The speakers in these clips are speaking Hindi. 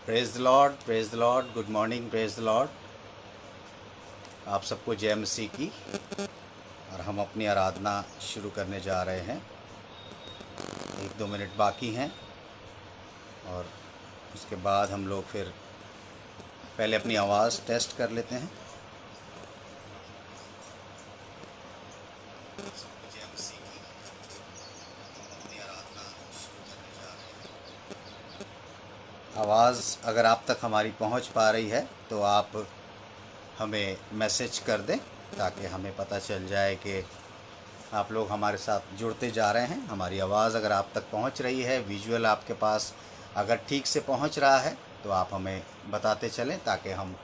Praise the Lord, good morning, praise the Lord. आप सबको जय मसीह की। और हम अपनी आराधना शुरू करने जा रहे हैं। 1-2 मिनट बाकी हैं और उसके बाद हम लोग फिर पहले अपनी आवाज़ टेस्ट कर लेते हैं। आवाज़ अगर आप तक हमारी पहुंच पा रही है तो आप हमें मैसेज कर दें ताकि हमें पता चल जाए कि आप लोग हमारे साथ जुड़ते जा रहे हैं। हमारी आवाज़ अगर आप तक पहुंच रही है, विजुअल आपके पास अगर ठीक से पहुंच रहा है तो आप हमें बताते चलें ताकि हम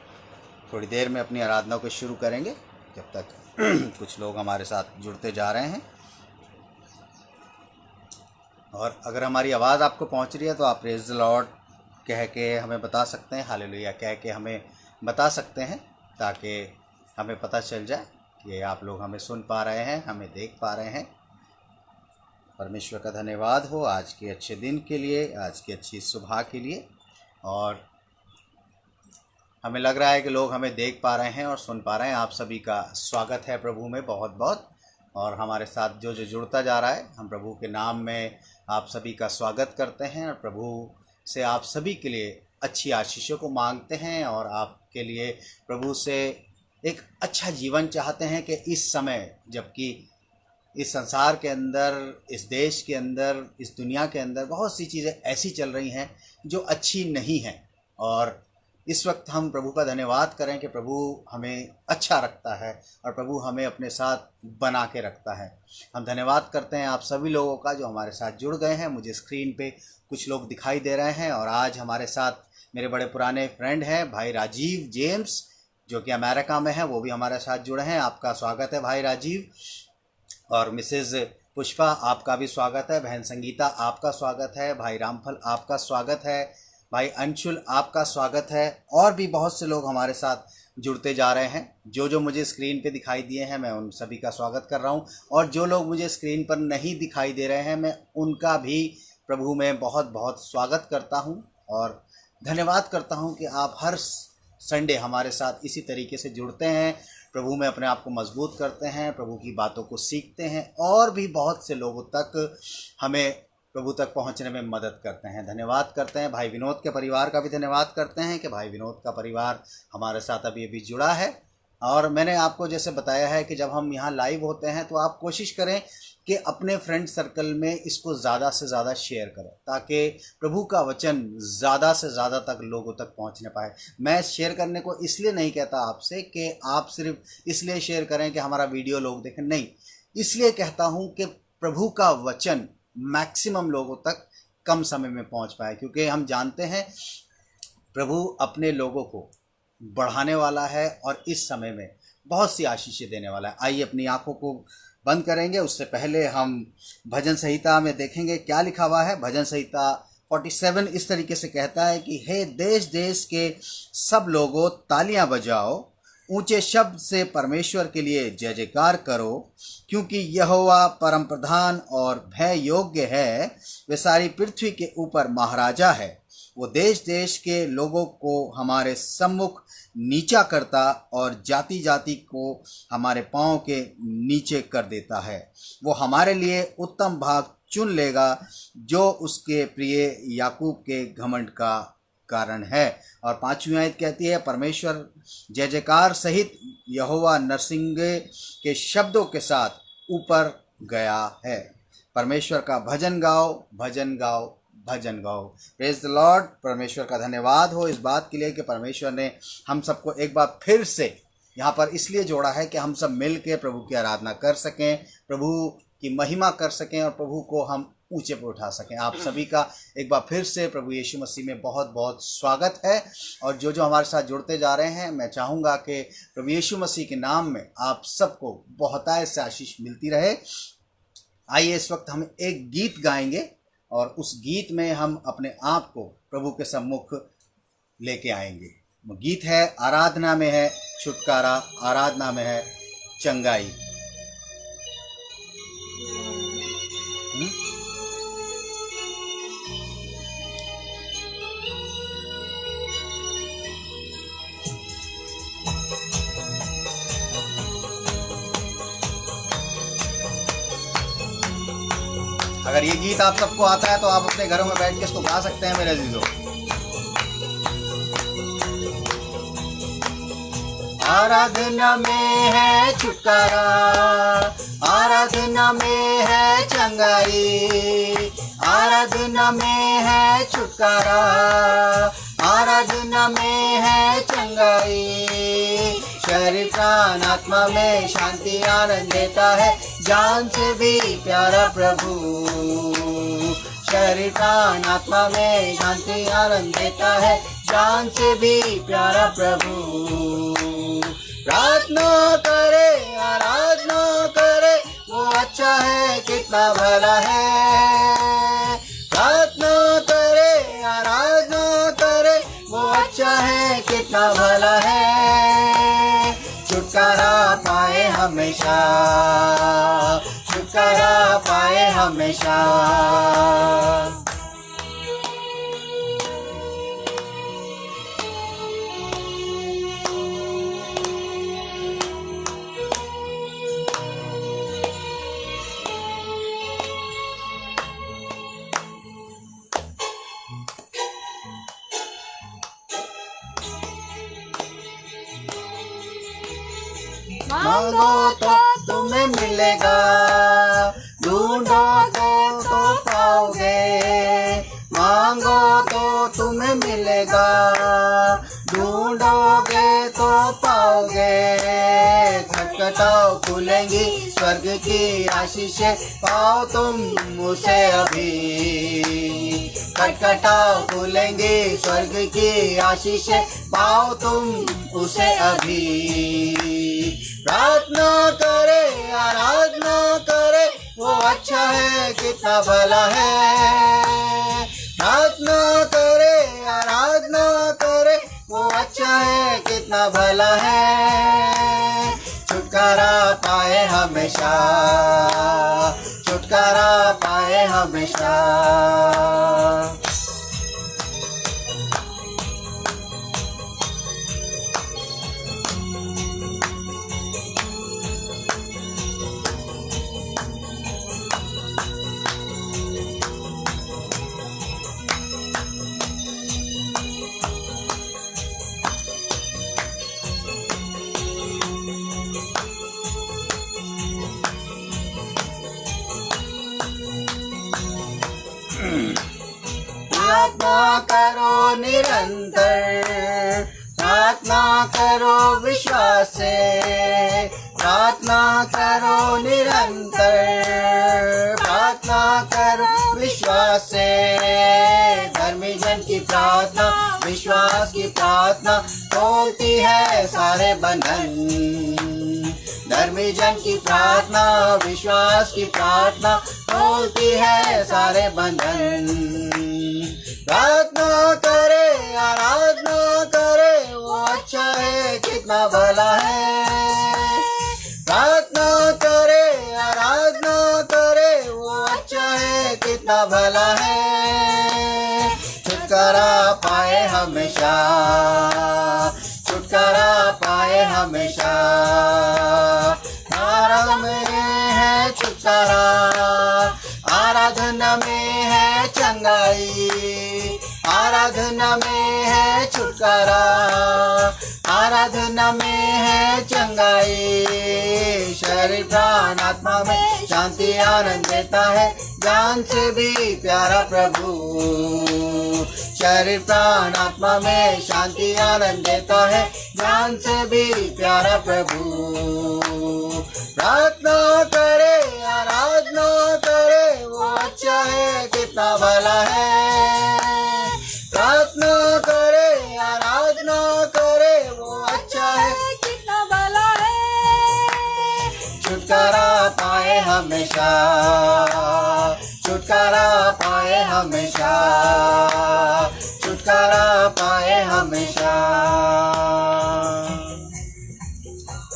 थोड़ी देर में अपनी आराधना को शुरू करेंगे जब तक कुछ लोग हमारे साथ जुड़ते जा रहे हैं। और अगर हमारी आवाज़ आपको पहुंच रही है तो आप प्रेज द लॉर्ड कह के हमें बता सकते हैं, हालेलुया कह के हमें बता सकते हैं ताकि हमें पता चल जाए कि आप लोग हमें सुन पा रहे हैं, हमें देख पा रहे हैं। परमेश्वर का धन्यवाद हो आज के अच्छे दिन के लिए, आज की अच्छी सुबह के लिए। और हमें लग रहा है कि लोग हमें देख पा रहे हैं और सुन पा रहे हैं। आप सभी का स्वागत है प्रभु में बहुत बहुत। और हमारे साथ जो जो जुड़ता जा रहा है, हम प्रभु के नाम में आप सभी का स्वागत करते हैं और प्रभु से आप सभी के लिए अच्छी आशीषों को मांगते हैं और आपके लिए प्रभु से एक अच्छा जीवन चाहते हैं कि इस समय, जबकि इस संसार के अंदर, इस देश के अंदर, इस दुनिया के अंदर बहुत सी चीज़ें ऐसी चल रही हैं जो अच्छी नहीं हैं। और इस वक्त हम प्रभु का धन्यवाद करें कि प्रभु हमें अच्छा रखता है और प्रभु हमें अपने साथ बना के रखता है। हम धन्यवाद करते हैं आप सभी लोगों का जो हमारे साथ जुड़ गए हैं। मुझे स्क्रीन पे कुछ लोग दिखाई दे रहे हैं और आज हमारे साथ मेरे बड़े पुराने फ्रेंड हैं भाई राजीव जेम्स, जो कि अमेरिका में हैं, वो भी हमारे साथ जुड़े हैं। आपका स्वागत है भाई राजीव। और मिसेज़ पुष्पा, आपका भी स्वागत है। बहन संगीता, आपका स्वागत है। भाई रामफल, आपका स्वागत है। भाई अंशुल, आपका स्वागत है। और भी बहुत से लोग हमारे साथ जुड़ते जा रहे हैं। जो जो मुझे स्क्रीन पे दिखाई दिए हैं मैं उन सभी का स्वागत कर रहा हूं। और जो लोग मुझे स्क्रीन पर नहीं दिखाई दे रहे हैं मैं उनका भी प्रभु में बहुत बहुत स्वागत करता हूं और धन्यवाद करता हूं कि आप हर संडे हमारे साथ इसी तरीके से जुड़ते हैं, प्रभु में अपने आप को मजबूत करते हैं, प्रभु की बातों को सीखते हैं और भी बहुत से लोगों तक हमें प्रभु तक पहुंचने में मदद करते हैं। धन्यवाद करते हैं भाई विनोद के परिवार का भी धन्यवाद करते हैं कि भाई विनोद का परिवार हमारे साथ अभी अभी जुड़ा है। और मैंने आपको जैसे बताया है कि जब हम यहाँ लाइव होते हैं तो आप कोशिश करें कि अपने फ्रेंड सर्कल में इसको ज़्यादा से ज़्यादा शेयर करें ताकि प्रभु का वचन ज़्यादा से ज़्यादा तक लोगों तक पहुँचने पाए। मैं शेयर करने को इसलिए नहीं कहता आपसे कि आप सिर्फ इसलिए शेयर करें कि हमारा वीडियो लोग देखें, नहीं, इसलिए कहता हूँ कि प्रभु का वचन मैक्सिमम लोगों तक कम समय में पहुँच पाए, क्योंकि हम जानते हैं प्रभु अपने लोगों को बढ़ाने वाला है और इस समय में बहुत सी आशीषें देने वाला है। आइए अपनी आंखों को बंद करेंगे, उससे पहले हम भजन संहिता में देखेंगे क्या लिखा हुआ है। भजन संहिता 47 इस तरीके से कहता है कि हे देश देश के सब लोगों तालियां बजाओ, ऊंचे शब्द से परमेश्वर के लिए जय जयकार करो, क्योंकि यहोवा परम प्रधान और भय योग्य है, वे सारी पृथ्वी के ऊपर महाराजा है। वो देश देश के लोगों को हमारे सम्मुख नीचा करता और जाति जाति को हमारे पांव के नीचे कर देता है। वो हमारे लिए उत्तम भाग चुन लेगा जो उसके प्रिय याकूब के घमंड का कारण है। और 5वीं आयत कहती है, परमेश्वर जय जयकार सहित यहोवा नरसिंह के शब्दों के साथ ऊपर गया है। परमेश्वर का भजन गाओ, भजन गाओ, भजन गाओ। Praise the Lord. परमेश्वर का धन्यवाद हो इस बात के लिए कि परमेश्वर ने हम सबको एक बार फिर से यहाँ पर इसलिए जोड़ा है कि हम सब मिल के प्रभु की आराधना कर सकें, प्रभु की महिमा कर सकें और प्रभु को हम ऊंचे पर उठा सकें। आप सभी का एक बार फिर से प्रभु यीशु मसीह में बहुत बहुत स्वागत है। और जो जो हमारे साथ जुड़ते जा रहे हैं, मैं चाहूँगा कि प्रभु यीशु मसीह के नाम में आप सबको बहुतायत से आशीष मिलती रहे। आइए इस वक्त हम एक गीत गाएंगे और उस गीत में हम अपने आप को प्रभु के सम्मुख लेके आएंगे। वो गीत है, आराधना में है छुटकारा, आराधना में है चंगाई। अगर ये गीत आप सबको आता है तो आप अपने घरों में बैठ के इसको गा सकते हैं मेरे अजीजों। आराधना में है छुटकारा, आराधना में है चंगाई, आराधना में है छुटकारा, आराधना में है चंगाई। शरीर प्राण आत्मा में शांति आनंद देता है, जान से भी प्यारा प्रभु। शरीर प्राण आत्मा में शांति आनंद देता है, जान से भी प्यारा प्रभु। प्रार्थना करे आराधना करे, वो अच्छा है कितना भला है। प्रार्थना करे आराधना करे, वो अच्छा है कितना भला है। छुटकारा पाए हमेशा, छुटकारा पाए हमेशा। मांगो तो तुम्हें मिलेगा, ढूंढो तो पाओगे। मांगो तो तुम्हें मिलेगा, ढूंढोगे तो पाओगे। खटखटाओ खुलेंगी स्वर्ग की आशीषें, पाओ तुम उसे अभी। खटखटाओ खुलेंगी स्वर्ग की आशीषें, पाओ तुम उसे अभी। प्रार्थना करे आराधना करे, वो अच्छा है कितना भला है। प्रार्थना करे आराधना करे, वो अच्छा है कितना भला है। छुटकारा पाए हमेशा, छुटकारा पाए हमेशा। प्रार्थना करो निरंतर, प्रार्थना करो विश्वास से। प्रार्थना करो निरंतर, प्रार्थना करो विश्वास से। धर्मी जन की प्रार्थना विश्वास की प्रार्थना तोड़ती है सारे बंधन। धर्मी जन की प्रार्थना विश्वास की प्रार्थना तोड़ती है सारे बंधन। प्रार्थना करे आराधना करे, वो अच्छा है कितना भला है। प्रार्थना करे आराधना करे, वो अच्छा है कितना भला है। छुटकारा पाए हमेशा, छुटकारा पाए हमेशा। आराधना में है छुटकारा, आराधना में है चंगाई, आराधना में है छुटकारा, आराधना में है चंगाई। शरीर प्राण आत्मा में शांति आनंद देता है, जान से भी प्यारा प्रभु। शरीर प्राण आत्मा में शांति आनंद देता है, जान से भी प्यारा प्रभु। प्रार्थना करे आराधना करे, वो अच्छा है कितना भला है। प्रार्थना करे आराधना करे, वो अच्छा है कितना भला है। छुटकारा पाए हमेशा, छुटकारा पाए हमेशा, छुटकारा पाए हमेशा।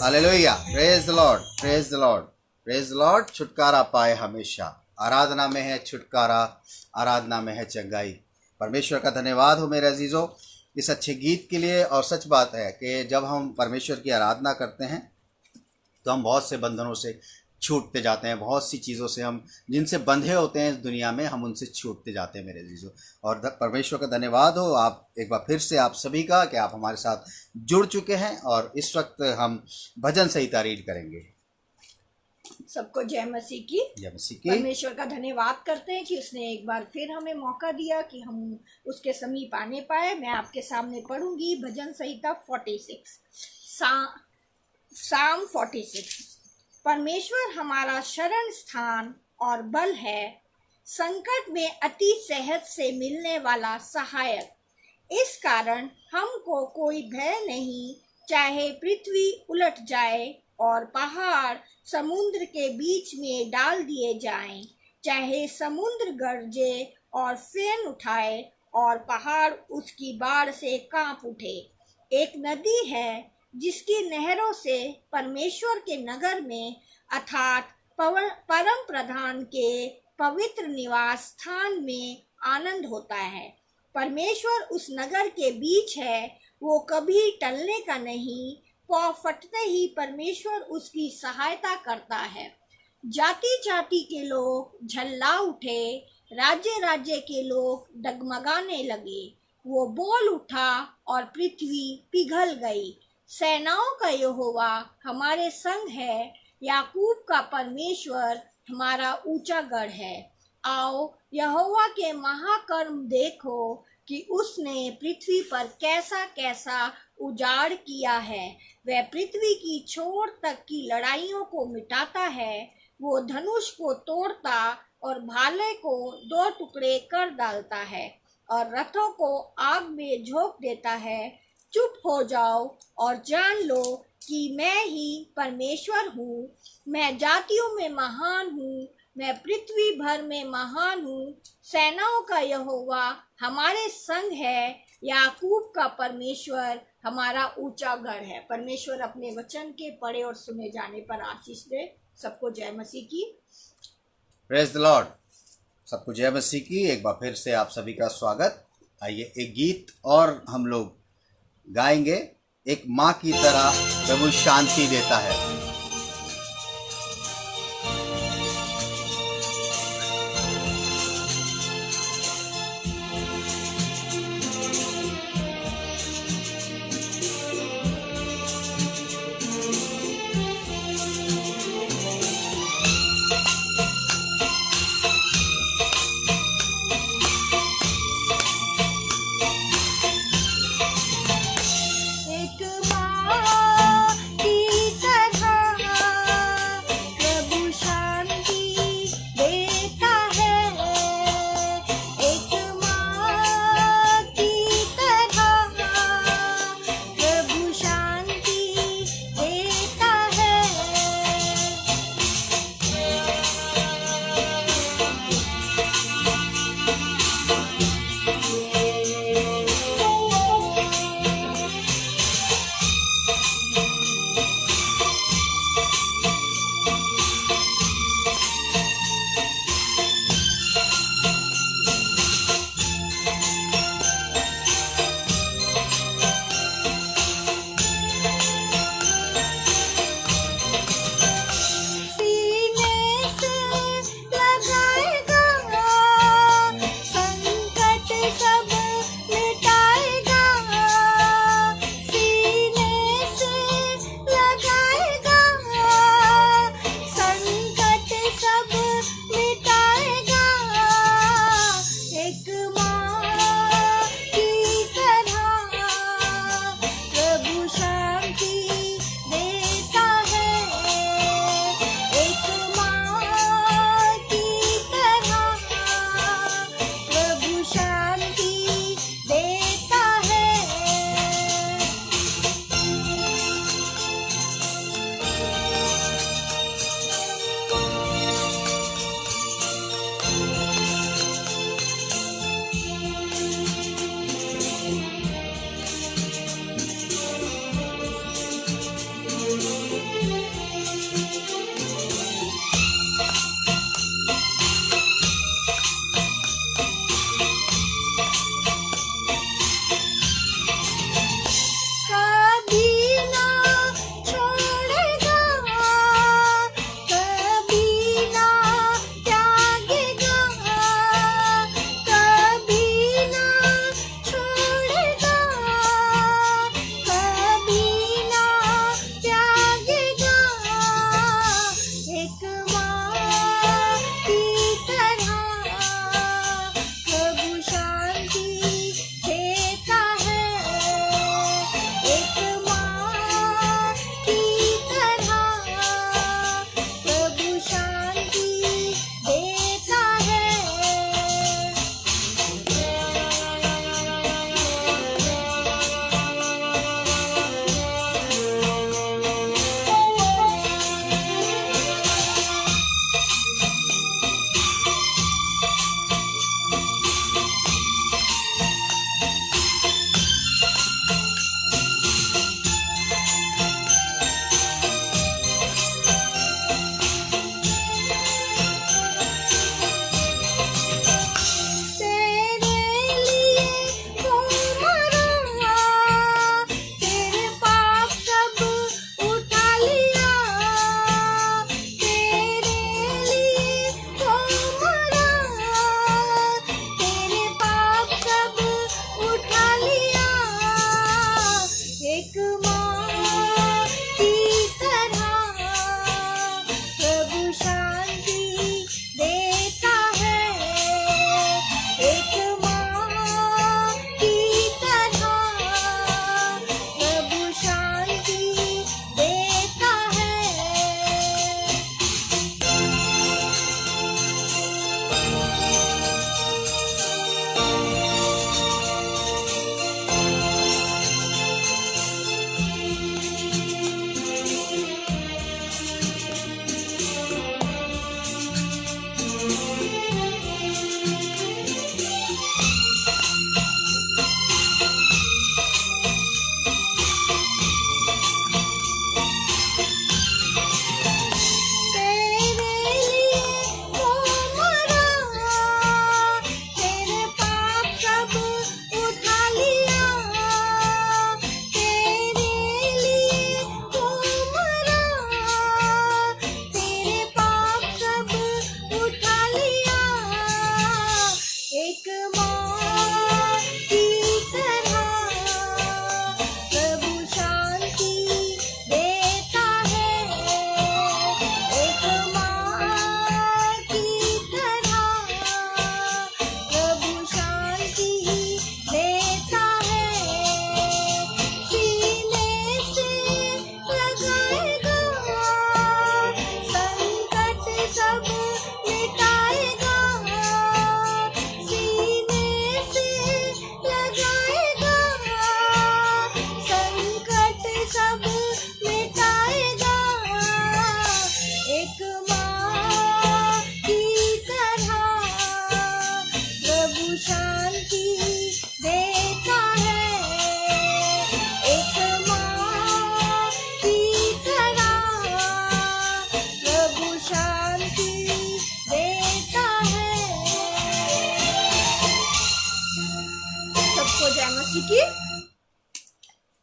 Hallelujah, praise the Lord, praise the Lord, praise the Lord. छुटकारा पाए हमेशा। आराधना में है छुटकारा, आराधना में है चंगाई। परमेश्वर का धन्यवाद हो मेरे अजीज़ों इस अच्छे गीत के लिए। और सच बात है कि जब हम परमेश्वर की आराधना करते हैं तो हम बहुत से बंधनों से छूटते जाते हैं। बहुत सी चीज़ों से हम जिनसे बंधे होते हैं इस दुनिया में, हम उनसे छूटते जाते हैं मेरे जीजो। और परमेश्वर का धन्यवाद हो आप एक बार फिर से आप सभी का कि आप हमारे साथ जुड़ चुके हैं। और इस वक्त हम भजन संहिता रीड करेंगे। सबको जय मसीह की। जय मसीह की। परमेश्वर का धन्यवाद करते हैं कि उसने एक बार फिर हमें मौका दिया कि हम उसके समीप आने पाए। मैं आपके सामने पढ़ूंगी भजन संहिता 46, साम 46। परमेश्वर हमारा शरण स्थान और बल है, संकट में अति सहज से मिलने वाला सहायक। इस कारण हमको कोई भय नहीं, चाहे पृथ्वी उलट जाए और पहाड़ समुद्र के बीच में डाल दिए जाएं, चाहे समुद्र गरजे और फेन उठाए और पहाड़ उसकी बाढ़ से कांप उठे। एक नदी है जिसकी नहरों से परमेश्वर के नगर में अर्थात परम प्रधान के पवित्र निवास स्थान में आनंद होता है। परमेश्वर उस नगर के बीच है, वो कभी टलने का नहीं। पाँव फटते ही परमेश्वर उसकी सहायता करता है। जाति जाति के लोग झल्ला उठे, राज्य राज्य के लोग डगमगाने लगे। वो बोल उठा और पृथ्वी पिघल गई। सेनाओं का यहोवा हमारे संग है, याकूब का परमेश्वर हमारा ऊंचा गढ़ है। आओ यहोवा के महाकर्म देखो कि उसने पृथ्वी पर कैसा कैसा उजाड़ किया है। वह पृथ्वी की छोर तक की लड़ाइयों को मिटाता है। वो धनुष को तोड़ता और भाले को 2 टुकड़े कर डालता है और रथों को आग में झोंक देता है। चुप हो जाओ और जान लो कि मैं ही परमेश्वर हूँ। मैं जातियों में महान हूँ, मैं पृथ्वी भर में महान हूँ। सेनाओं का यहोवा हमारे संग है, याकूब का परमेश्वर हमारा ऊंचा गढ़ है। परमेश्वर अपने वचन के पढ़े और सुने जाने पर आशीष दे। सबको जय मसीह की। Praise the Lord. सबको जय मसीह की। एक बार फिर से आप सभी का स्वागत। आइए एक गीत और हम लोग गाएंगे। एक माँ की तरह प्रभु शांति देता है। एक माँ की तरह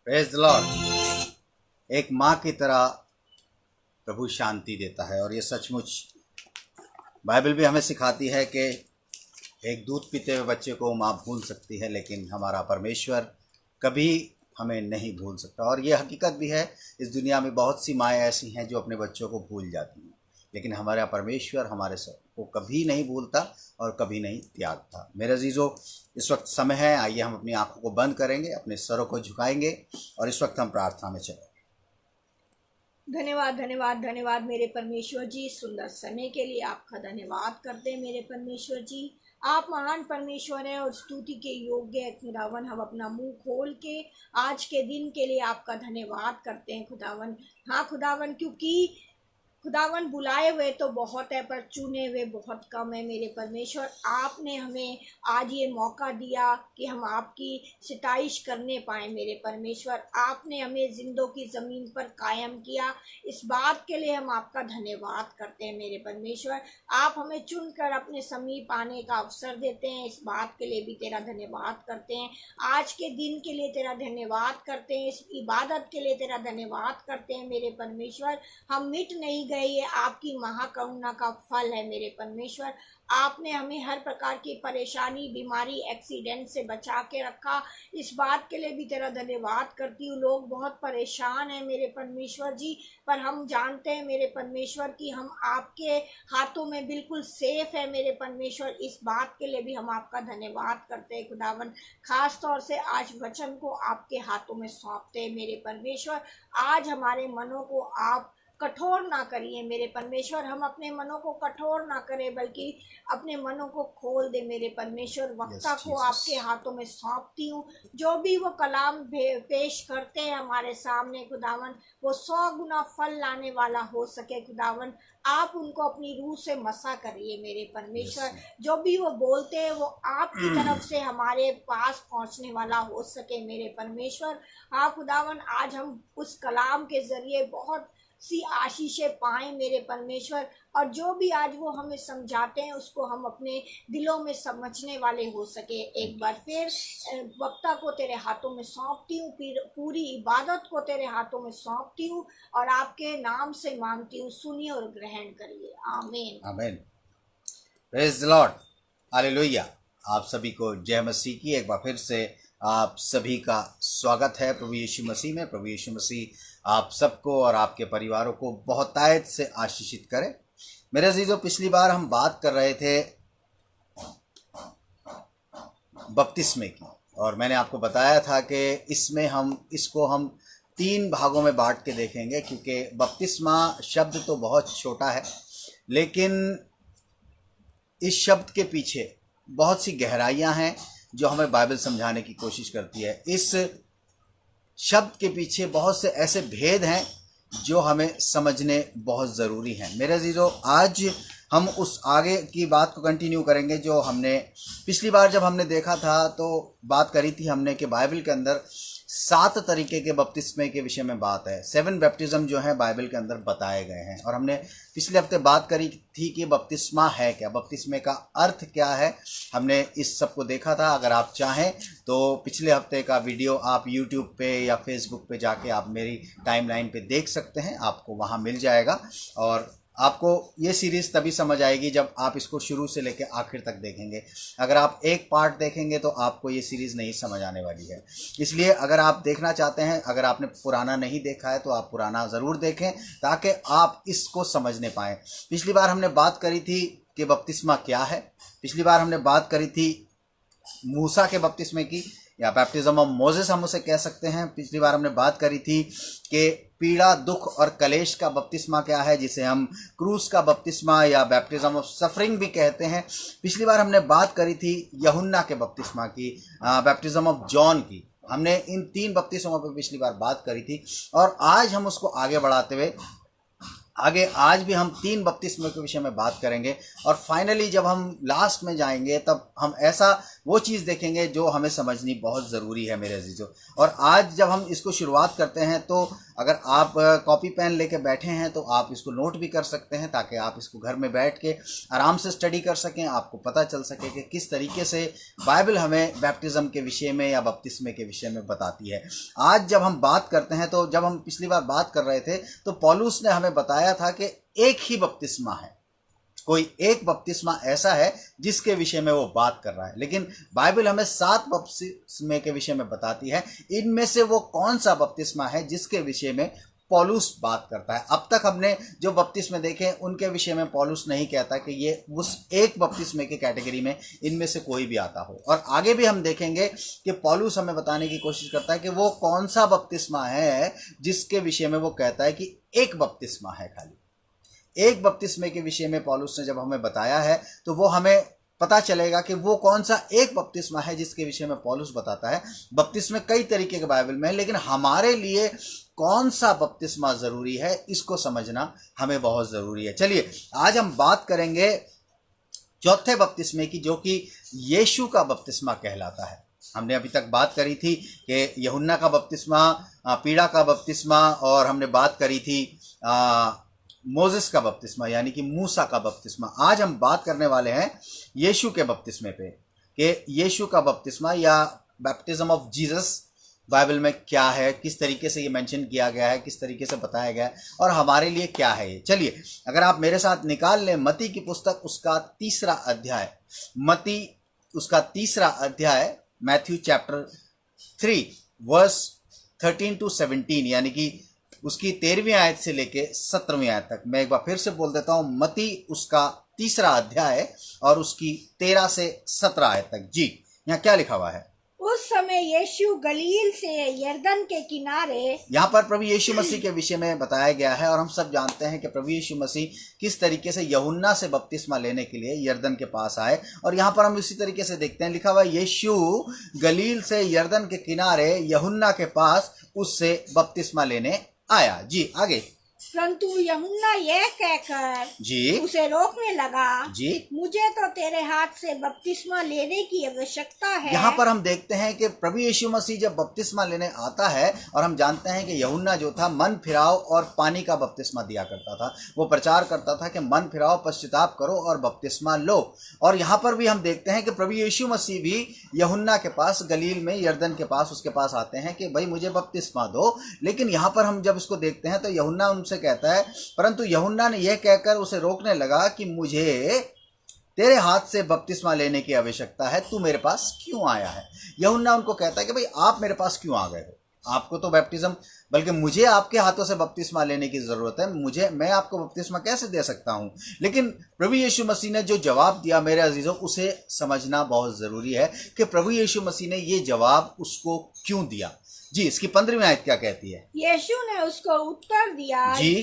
प्रेज द लॉर्ड। एक माँ की तरह प्रभु शांति देता है, और ये सचमुच बाइबल भी हमें सिखाती है कि एक दूध पीते हुए बच्चे को माँ भूल सकती है, लेकिन हमारा परमेश्वर कभी हमें नहीं भूल सकता। और ये हकीकत भी है, इस दुनिया में बहुत सी माएँ ऐसी हैं जो अपने बच्चों को भूल जाती हैं, लेकिन हमारा परमेश्वर हमारे को कभी नहीं भूलता और कभी नहीं त्यागता। मेरे अजीज़ों, इस वक्त समय है, आइए हम अपनी आंखों को बंद करेंगे, अपने सरों को झुकाएंगे और इस वक्त हम प्रार्थना में चलें। धन्यवाद धन्यवाद धन्यवाद मेरे परमेश्वर जी, सुंदर समय के लिए आपका धन्यवाद करते हैं मेरे परमेश्वर जी। आप महान परमेश्वर हैं और स्तुति के योग्य है खुदावन। हम अपना मुंह खोल के आज के दिन के लिए आपका धन्यवाद करते हैं खुदावन। हाँ खुदावन, क्योंकि खुदावन बुलाए हुए तो बहुत है पर चुने हुए बहुत कम है मेरे परमेश्वर। आपने हमें आज ये मौका दिया कि हम आपकी सिताइश करने पाए मेरे परमेश्वर। आपने हमें जिंदों की ज़मीन पर कायम किया, इस बात के लिए हम आपका धन्यवाद करते हैं मेरे परमेश्वर। आप हमें चुनकर अपने समीप आने का अवसर देते हैं, इस बात के लिए भी तेरा धन्यवाद करते हैं। आज के दिन के लिए तेरा धन्यवाद करते हैं, इस इबादत के लिए तेरा धन्यवाद करते हैं मेरे परमेश्वर। हम मिट नहीं ये आपकी महाकरुणा का फल है मेरे परमेश्वर। आपने हमें हर प्रकार की परेशानी, बीमारी, एक्सीडेंट से बचा के रखा, इस बात के लिए भी तेरा धन्यवाद करती हूँ। लोग बहुत परेशान हैं मेरे परमेश्वर जी, पर हम जानते हैं मेरे परमेश्वर कि हम आपके हाथों में बिल्कुल सेफ है मेरे परमेश्वर। इस बात के लिए भी हम आपका धन्यवाद करते हैं खुदावन। खास तौर से आज वचन को आपके हाथों में सौंपते हैं मेरे परमेश्वर। आज हमारे मनों को आप कठोर ना करिए मेरे परमेश्वर। हम अपने मनों को कठोर ना करें, बल्कि अपने मनों को खोल दे मेरे परमेश्वर। वक्ता को आपके हाथों में सौंपती हूँ। जो भी वो कलाम पेश करते हैं हमारे सामने खुदावन, वो 100 गुना फल लाने वाला हो सके खुदावन। आप उनको अपनी रूह से मसा करिए मेरे परमेश्वर। जो भी वो बोलते हैं वो आपकी तरफ से हमारे पास पहुंचने वाला हो सके मेरे परमेश्वर। हाँ खुदावन, आज हम उस कलाम के जरिए बहुत सी आशीषें पाएं मेरे परमेश्वर, और जो भी आज वो हमें समझाते हैं उसको हम अपने दिलों में समझने वाले हो सके। एक बार फिर वक्ता को तेरे हाथों में सौंपती हूँ, पूरी इबादत को तेरे हाथों में सौंपती हूँ और आपके नाम से मांगती हूँ, सुनिए और ग्रहण करिए। आमीन आमीन। Praise the Lord, hallelujah. आप सभी को जय मसीह की एक बार फिर से आप सभी का स्वागत है प्रभु यीशु मसीह में। प्रभु यीशु मसीह आप सबको और आपके परिवारों को बहुतायत से आशीषित करें। मेरे अजीजों, पिछली बार हम बात कर रहे थे बपतिस्मे की, और मैंने आपको बताया था कि इसमें इसको हम 3 भागों में बांट के देखेंगे, क्योंकि बपतिस्मा शब्द तो बहुत छोटा है, लेकिन इस शब्द के पीछे बहुत सी गहराइयां हैं जो हमें बाइबल समझाने की कोशिश करती है। इस शब्द के पीछे बहुत से ऐसे भेद हैं जो हमें समझने बहुत ज़रूरी हैं। मेरे अजीज़ों, आज हम उस आगे की बात को कंटिन्यू करेंगे जो हमने पिछली बार जब हमने देखा था, तो बात करी थी हमने कि बाइबल के अंदर 7 तरीके के बपतिस्मे के विषय में बात है। 7 बैप्टिज्म जो है बाइबल के अंदर बताए गए हैं, और हमने पिछले हफ्ते बात करी थी कि बपतिस्मा है क्या, बपतिस्मे का अर्थ क्या है। हमने इस सब को देखा था। अगर आप चाहें तो पिछले हफ्ते का वीडियो आप YouTube पे या Facebook पे जाके आप मेरी टाइमलाइन पे देख सकते हैं, आपको वहाँ मिल जाएगा। और आपको ये सीरीज़ तभी समझ आएगी जब आप इसको शुरू से लेकर आखिर तक देखेंगे। अगर आप एक पार्ट देखेंगे तो आपको ये सीरीज़ नहीं समझ आने वाली है। इसलिए अगर आप देखना चाहते हैं, अगर आपने पुराना नहीं देखा है तो आप पुराना ज़रूर देखें ताकि आप इसको समझने पाएँ। पिछली बार हमने बात करी थी कि बपतिस्मा क्या है। पिछली बार हमने बात करी थी मूसा के बपतिस्मे की, या बैप्टिज्म ऑफ मोसेस हम उसे कह सकते हैं। पिछली बार हमने बात करी थी कि पीड़ा, दुख और कलेश का बपतिस्मा क्या है, जिसे हम क्रूस का बपतिस्मा या बैप्टिज्म ऑफ सफरिंग भी कहते हैं। पिछली बार हमने बात करी थी यूहन्ना के बपतिस्मा की, बैप्टिज्म ऑफ जॉन की। हमने इन 3 बपतिस्मों पर पिछली बार बात करी थी, और आज हम उसको आगे बढ़ाते हुए आज भी हम 3 बपतिस्मे के विषय में बात करेंगे। और फाइनली जब हम लास्ट में जाएंगे तब हम ऐसा वो चीज़ देखेंगे जो हमें समझनी बहुत ज़रूरी है मेरे अजीज़ों। और आज जब हम इसको शुरुआत करते हैं तो अगर आप कॉपी पेन लेके बैठे हैं तो आप इसको नोट भी कर सकते हैं, ताकि आप इसको घर में बैठ के आराम से स्टडी कर सकें, आपको पता चल सके कि किस तरीके से बाइबल हमें बैप्टिज़म के विषय में या बपतिस्मे के विषय में बताती है। आज जब हम बात करते हैं तो जब हम पिछली बार बात कर रहे थे तो पौलुस ने हमें बताया था कि एक ही बपतिस्मा है, कोई एक बपतिस्मा ऐसा है जिसके विषय में वो बात कर रहा है, लेकिन बाइबल हमें 7 बपतिस्मे के विषय में बताती है। इनमें से वो कौन सा बपतिस्मा है जिसके विषय में पौलुस बात करता है? अब तक हमने जो बपतिस्मे देखे उनके विषय में पौलुस नहीं कहता कि ये उस एक बपतिस्मे की कैटेगरी में इनमें से कोई भी आता हो। और आगे भी हम देखेंगे कि पौलुस हमें बताने की कोशिश करता है कि वो कौन सा बपतिस्मा है जिसके विषय में वो कहता है कि एक बपतिस्मा है। खाली एक बपतिस्मे के विषय में पौलुस ने जब हमें बताया है तो वो हमें पता चलेगा कि वो कौन सा एक बपतिस्मा है जिसके विषय में पौलुस बताता है। बपतिस्मे कई तरीके के बाइबल में है, लेकिन हमारे लिए कौन सा बपतिस्मा ज़रूरी है इसको समझना हमें बहुत ज़रूरी है। चलिए आज हम बात करेंगे चौथे बपतिस्मे की, जो कि यीशु का बपतिस्मा कहलाता है। हमने अभी तक बात करी थी कि यूहन्ना का बपतिस्मा, पीड़ा का बपतिस्मा, और हमने बात करी थी मोसेस का बपतिस्मा यानी कि मूसा का बपतिस्मा। आज हम बात करने वाले हैं यीशु के बपतिस्मे पे कि यीशु का बपतिस्मा या बैप्टिज्म ऑफ जीसस बाइबल में क्या है, किस तरीके से ये मेंशन किया गया है, किस तरीके से बताया गया है और हमारे लिए क्या है ये। चलिए अगर आप मेरे साथ निकाल लें मत्ती की पुस्तक उसका 3रा अध्याय, मत्ती उसका 3रा अध्याय, मैथ्यू चैप्टर 3 वर्स 13 to 17 यानी कि उसकी 13वीं आयत से लेके 17वीं आयत तक। मैं एक बार फिर से बोल देता हूं, मत्ती उसका 3रा अध्याय और उसकी 13 से 17 आयत तक। जी यहाँ क्या लिखा हुआ है? उस समय यीशु गलील से यरदन के किनारे, यहाँ पर प्रभु यीशु मसीह के विषय में बताया गया है। और हम सब जानते हैं कि प्रभु यीशु मसीह किस तरीके से यूहन्ना से बपतिस्मा लेने के लिए यरदन के पास आए। और यहाँ पर हम इसी तरीके से देखते हैं, लिखा हुआ यीशु गलील से यरदन के किनारे यूहन्ना के पास उससे बपतिस्मा लेने आया। जी आगे। परंतु यूहन्ना यह कहकर जी उसे रोकने लगा, जी मुझे तो तेरे हाथ से बपतिस्मा लेने की आवश्यकता है। यहाँ पर हम देखते हैं कि प्रभु यीशु मसीह जब बपतिस्मा लेने आता है, और हम जानते हैं कि यूहन्ना जो था मन फिराओ और पानी का बपतिस्मा दिया करता था। वो प्रचार करता था कि मन फिराओ, पश्चाताप करो और बपतिस्मा लो। और यहाँ पर भी हम देखते हैं कि प्रभु यीशु मसीह भी यूहन्ना के पास गलील में यरदन के पास उसके पास आते हैं कि भाई मुझे बपतिस्मा दो। लेकिन यहाँ पर हम जब इसको देखते हैं तो यूहन्ना उनसे कहता है, परंतु यूहन्ना ने यह कहकर उसे रोकने लगा कि मुझे तेरे हाथ से बपतिस्मा लेने की आवश्यकता है, तू मेरे पास क्यों आया है? यूहन्ना उनको कहता है कि भाई आप मेरे पास क्यों आ गए हो? आपको तो बैप्टिज्म, बल्कि मुझे आपके हाथों से बपतिस्मा लेने की जरूरत है। मैं आपको बपतिस्मा कैसे दे सकता हूं? लेकिन प्रभु यीशु मसीह ने जो जवाब दिया मेरे अजीजों, उसे समझना बहुत जरूरी है कि प्रभु यीशु मसीह ने ये जवाब उसको क्यों दिया। जी इसकी 15वीं आयत क्या कहती है? यीशु ने उसको उत्तर दिया जी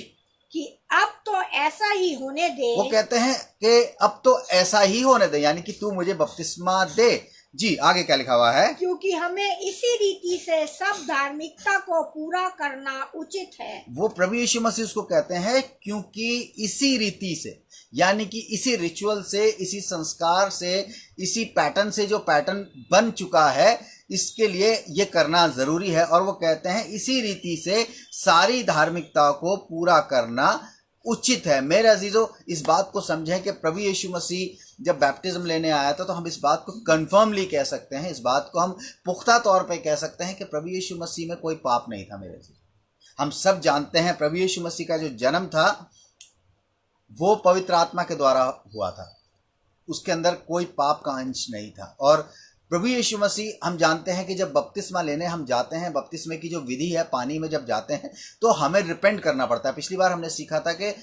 कि अब तो ऐसा ही होने दे। वो कहते हैं कि अब तो ऐसा ही होने दे, यानी कि तू मुझे बपतिस्मा दे। जी आगे क्या लिखा हुआ है? क्योंकि हमें इसी रीति से सब धार्मिकता को पूरा करना उचित है। वो प्रभु यीशु मसीह उसको कहते हैं क्योंकि इसी रीति से, यानी कि इसी रिचुअल से, इसी संस्कार से, इसी पैटर्न से, जो पैटर्न बन चुका है, इसके लिए ये करना जरूरी है। और वो कहते हैं इसी रीति से सारी धार्मिकता को पूरा करना उचित है। मेरे अजीजों इस बात को समझें कि प्रभु यीशु मसीह जब बैप्टिज्म लेने आया था तो हम इस बात को कन्फर्मली कह सकते हैं, इस बात को हम पुख्ता तौर पे कह सकते हैं कि प्रभु यीशु मसीह में कोई पाप नहीं था। मेरे अजीजों हम सब जानते हैं प्रभु यीशु मसीह का जो जन्म था वो पवित्र आत्मा के द्वारा हुआ था, उसके अंदर कोई पाप का अंश नहीं था। और प्रभु यीशु मसीह हम जानते हैं कि जब बपतिस्मा लेने हम जाते हैं, बपतिस्मे की जो विधि है, पानी में जब जाते हैं तो हमें रिपेंट करना पड़ता है। पिछली बार हमने सीखा था कि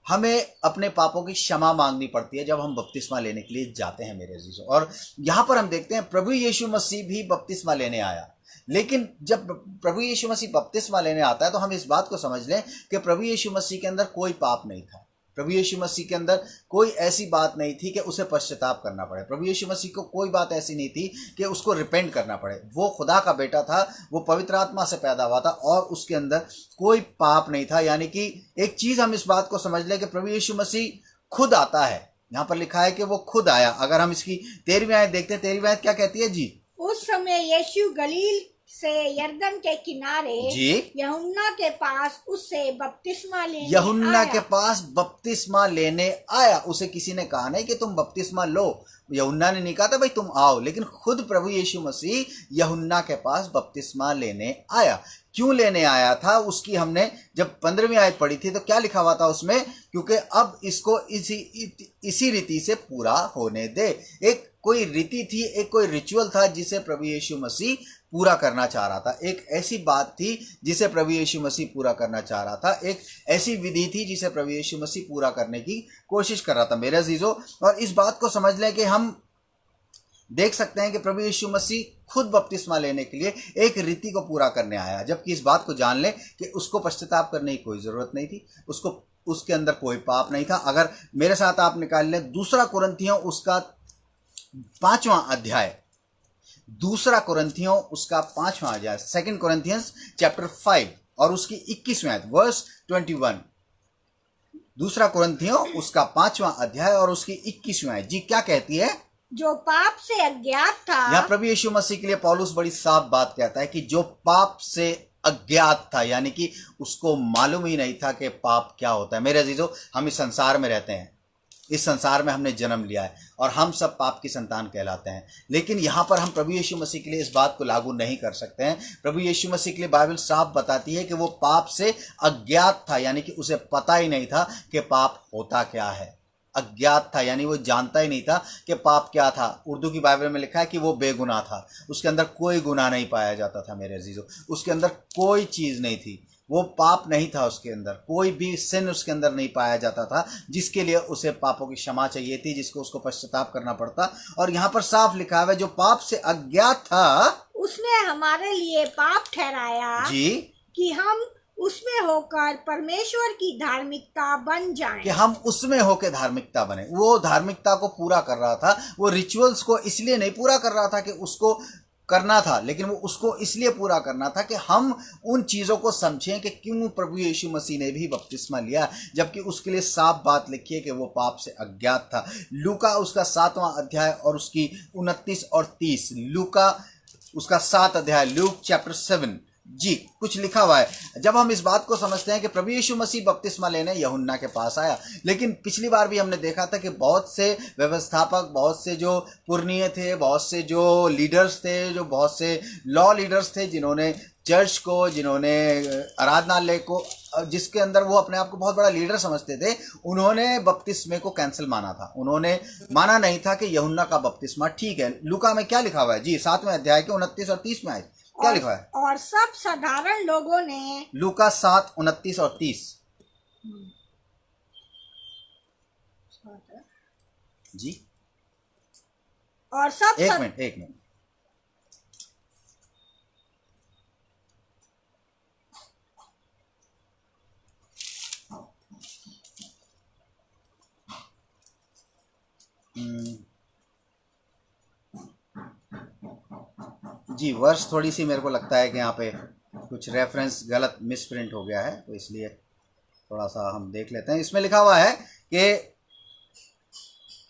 हमें अपने पापों की क्षमा मांगनी पड़ती है जब हम बपतिस्मा लेने के लिए जाते हैं मेरे अजीजों। और यहाँ पर हम देखते हैं प्रभु यीशु मसीह भी बपतिस्मा लेने आया। लेकिन जब प्रभु यीशु मसीह बपतिस्मा लेने आता है तो हम इस बात को समझ लें कि प्रभु यीशु मसीह के अंदर कोई पाप नहीं था। प्रभु यीशु मसीह के अंदर कोई ऐसी बात नहीं थी कि उसे पश्चाताप करना पड़े। प्रभु यीशु मसीह को कोई बात ऐसी नहीं थी कि उसको रिपेंट करना पड़े। वो खुदा का बेटा था, वो पवित्र आत्मा से पैदा हुआ था और उसके अंदर कोई पाप नहीं था। यानी कि एक चीज हम इस बात को समझ लें कि प्रभु यीशु मसीह खुद आता है यहाँ पर लिखा है कि वो खुद आया। अगर हम इसकी 13वीं आयत देखते हैं, 13वीं आयत क्या कहती है जी? उस समय यीशु गलील से यरदन के किनारे जी यूहन्ना के पास उससे बपतिस्मा लेने यूहन्ना आया। के पास बपतिस्मा लेने आया। उसे किसी ने कहा नहीं कि तुम बपतिस्मा लो, यूहन्ना ने नहीं कहा था भाई तुम आओ, लेकिन खुद प्रभु यीशु मसीह यूहन्ना के पास बपतिस्मा लेने आया। क्यों लेने आया था उसकी हमने जब 15वीं आयत पढ़ी थी तो क्या लिखा हुआ था उसमें? क्योंकि अब इसको इसी रीति से पूरा होने दे। एक कोई रीति थी, एक कोई रिचुअल था जिसे प्रभु यीशु मसीह पूरा करना चाह रहा था। एक ऐसी बात थी जिसे प्रभु यीशु मसीह पूरा करना चाह रहा था। एक ऐसी विधि थी जिसे प्रभु यीशु मसीह पूरा करने की कोशिश कर रहा था मेरे अजीजों। और इस बात को समझ लें कि हम देख सकते हैं कि प्रभु यीशु मसीह खुद बपतिस्मा लेने के लिए एक रीति को पूरा करने आया, जबकि इस बात को जान लें कि उसको पश्चाताप करने की कोई ज़रूरत नहीं थी, उसके अंदर कोई पाप नहीं था। अगर मेरे साथ आप निकाल लें 2 कुरिन्थियों उसका 5वां अध्याय, 2 कुरिन्थियों उसका 5वां अध्याय, 2 Corinthians chapter 5 और उसकी 21वीं आयत वर्स 21। 2 कुरिन्थियों उसका 5वां अध्याय और उसकी 21वीं आयत जी क्या कहती है? जो पाप से अज्ञात था। यहाँ प्रभु यीशु मसीह के लिए पौलुस बड़ी साफ बात कहता है कि जो पाप से अज्ञात था, यानी कि उसको मालूम ही नहीं था कि पाप क्या होता है। मेरे अजीजों, हम इस संसार में रहते हैं, इस संसार में हमने जन्म लिया है और हम सब पाप की संतान कहलाते हैं, लेकिन यहाँ पर हम प्रभु यीशु मसीह के लिए इस बात को लागू नहीं कर सकते हैं। प्रभु यीशु मसीह के लिए बाइबल साफ बताती है कि वो पाप से अज्ञात था, यानी कि उसे पता ही नहीं था कि पाप होता क्या है। अज्ञात था यानी वो जानता ही नहीं था कि पाप क्या था। उर्दू की बाइबल में लिखा है कि वो बेगुनाह था, उसके अंदर कोई गुनाह नहीं पाया जाता था मेरे अजीजों, उसके अंदर कोई चीज़ नहीं थी, वो पाप नहीं था, उसके अंदर कोई भी सिन उसके अंदर नहीं पाया जाता था जिसके लिए उसे पापों की क्षमा चाहिए थी, जिसको उसको पश्चाताप करना पड़ता। और यहाँ पर साफ लिखा है जो पाप से अज्ञात था उसने हमारे लिए पाप ठहराया जी कि हम उसमें होकर परमेश्वर की धार्मिकता बन जाएं। कि हम उसमें होकर धार्मिकता बने। वो धार्मिकता को पूरा कर रहा था, वो रिचुअल्स को इसलिए नहीं पूरा कर रहा था कि उसको करना था, लेकिन वो उसको इसलिए पूरा करना था कि हम उन चीज़ों को समझें कि क्यों प्रभु यीशु मसीह ने भी बपतिस्मा लिया, जबकि उसके लिए साफ बात लिखी है कि वो पाप से अज्ञात था। लूका उसका 7वां अध्याय और उसकी 29 और 30, लूका उसका 7 अध्याय, लूक चैप्टर 7 जी कुछ लिखा हुआ है। जब हम इस बात को समझते हैं कि प्रभु यीशु मसीह बपतिस्मा लेने यूहन्ना के पास आया, लेकिन पिछली बार भी हमने देखा था कि बहुत से व्यवस्थापक, बहुत से जो पुरनीय थे, बहुत से जो लीडर्स थे, जो बहुत से लॉ लीडर्स थे, जिन्होंने चर्च को, जिन्होंने आराधनालय को, जिसके अंदर वो अपने आप को बहुत बड़ा लीडर समझते थे, उन्होंने बपतिस्मे को कैंसिल माना था। उन्होंने माना नहीं था कि यूहन्ना का बपतिस्मा ठीक है। लूका में क्या लिखा हुआ है जी 7वें अध्याय के 29 और 30 में आए क्या लिखा है? और सब साधारण लोगों ने, लूका 7, 29 और 30 जी। और सब एक मिनट जी, वर्ष थोड़ी सी मेरे को लगता है कि यहाँ पे कुछ रेफरेंस गलत मिसप्रिंट हो गया है, तो इसलिए थोड़ा सा हम देख लेते हैं। इसमें लिखा हुआ है कि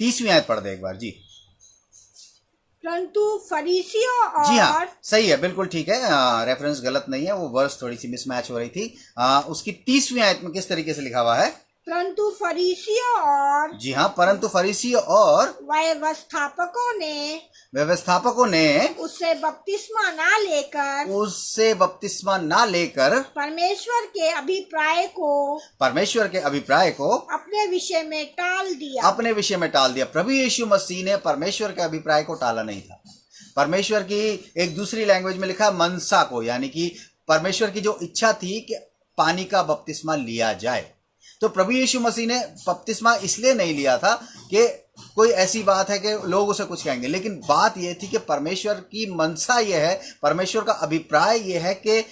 30वीं आयत पढ़ दे एक बार जी। परंतु फरीसियों और, जी हाँ सही है, बिल्कुल ठीक है, रेफरेंस गलत नहीं है, वो वर्ष थोड़ी सी मिसमैच हो रही थी। उसकी 30वीं आयत में किस तरीके से लिखा हुआ है? परंतु फरीसियों और, जी हाँ, परंतु फरीसियों और व्यवस्थापकों ने उससे बपतिस्मा ना लेकर परमेश्वर के अभिप्राय को अपने विषय में टाल दिया। प्रभु यीशु मसीह ने परमेश्वर के अभिप्राय को टाला नहीं था। परमेश्वर की एक दूसरी लैंग्वेज में लिखा मनसा को, यानी कि परमेश्वर की जो इच्छा थी कि पानी का बपतिस्मा लिया जाए। तो प्रभु यीशु मसीह ने बपतिस्मा इसलिए नहीं लिया था कि कोई ऐसी बात है कि लोग उसे कुछ कहेंगे, लेकिन बात यह थी कि परमेश्वर की मनसा यह है, परमेश्वर का अभिप्राय यह है कि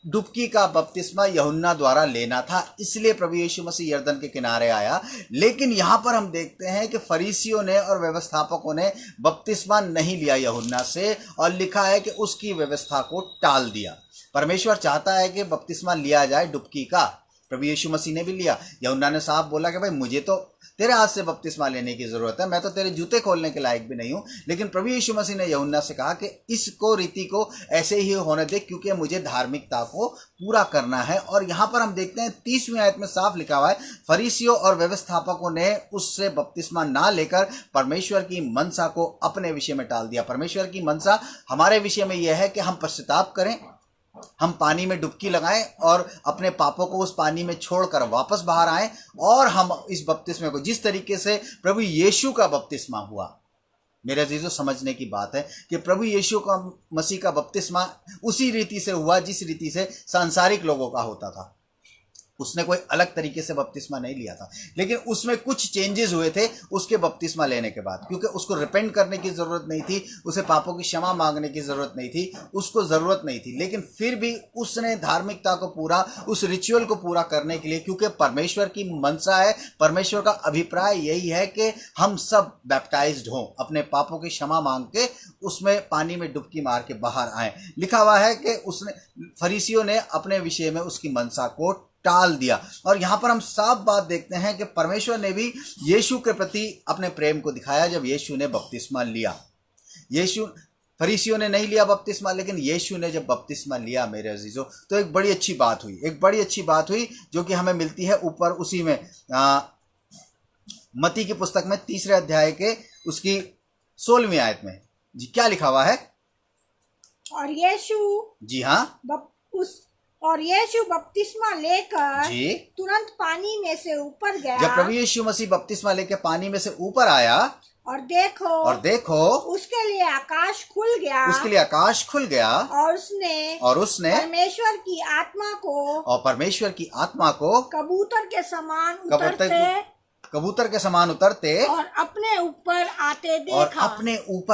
डुबकी का बपतिस्मा यूहन्ना द्वारा लेना था, इसलिए प्रभु यीशु मसीह यरदन के किनारे आया। लेकिन यहाँ पर हम देखते हैं कि फरीसियों ने और व्यवस्थापकों ने बपतिस्मा नहीं लिया यूहन्ना से, और लिखा है कि उसकी व्यवस्था को टाल दिया। परमेश्वर चाहता है कि बपतिस्मा लिया जाए डुबकी का, प्रभु यीशु मसीह ने भी लिया। यूहन्ना ने साफ बोला कि भाई मुझे तो तेरे हाथ से बपतिस्मा लेने की जरूरत है, मैं तो तेरे जूते खोलने के लायक भी नहीं हूं। लेकिन प्रभु यीशु मसीह ने यूहन्ना से कहा कि इसको रीति को ऐसे ही होने दे, क्योंकि मुझे धार्मिकता को पूरा करना है। और यहां पर हम देखते हैं 30वीं आयत में साफ लिखा हुआ है, फरीसियों और व्यवस्थापकों ने उससे बपतिस्मा ना लेकर परमेश्वर की मनसा को अपने विषय में टाल दिया। परमेश्वर की मनसा हमारे विषय में यह है कि हम पश्चाताप करें, हम पानी में डुबकी लगाएं और अपने पापों को उस पानी में छोड़कर वापस बाहर आएं, और हम इस बपतिस्मे को, जिस तरीके से प्रभु यीशु का बपतिस्मा हुआ, मेरे अजीजों समझने की बात है कि प्रभु यीशु का मसीह का बपतिस्मा उसी रीति से हुआ जिस रीति से सांसारिक लोगों का होता था। उसने कोई अलग तरीके से बपतिस्मा नहीं लिया था, लेकिन उसमें कुछ चेंजेस हुए थे उसके बपतिस्मा लेने के बाद, क्योंकि उसको रिपेंट करने की जरूरत नहीं थी, उसे पापों की क्षमा मांगने की जरूरत नहीं थी, उसको जरूरत नहीं थी। लेकिन फिर भी उसने धार्मिकता को पूरा, उस रिचुअल को पूरा करने के लिए, क्योंकि परमेश्वर की मनसा है, परमेश्वर का अभिप्राय यही है कि हम सब बैप्टाइज्ड हों, अपने पापों की क्षमा मांग के उसमें पानी में डुबकी मार के बाहर आए। लिखा हुआ है कि उसने, फरीसियों ने अपने विषय में उसकी मनसा को टाल दिया। और यहां पर हम साफ बात देखते हैं कि परमेश्वर ने भी यीशु के प्रति अपने प्रेम को दिखाया जब यीशु ने बपतिस्मा लिया। फरीसियों ने नहीं लिया बपतिस्मा, लेकिन यीशु ने जब बपतिस्मा लिया मेरे अजीजों, तो एक बड़ी अच्छी बात हुई, एक बड़ी अच्छी बात हुई जो कि हमें मिलती है ऊपर उसी में मत्ती की पुस्तक में 3 अध्याय के उसकी 16वीं आयत में। जी क्या लिखा हुआ है? और यीशु, जी हाँ, और यीशु बपतिस्मा लेकर जी तुरंत पानी में से ऊपर गया। जब प्रभु यीशु मसीह बपतिस्मा लेकर पानी में से ऊपर आया, और देखो उसके लिए आकाश खुल गया, उसके लिए आकाश खुल गया, और उसने परमेश्वर की आत्मा को कबूतर के समान उतरते और अपने ऊपर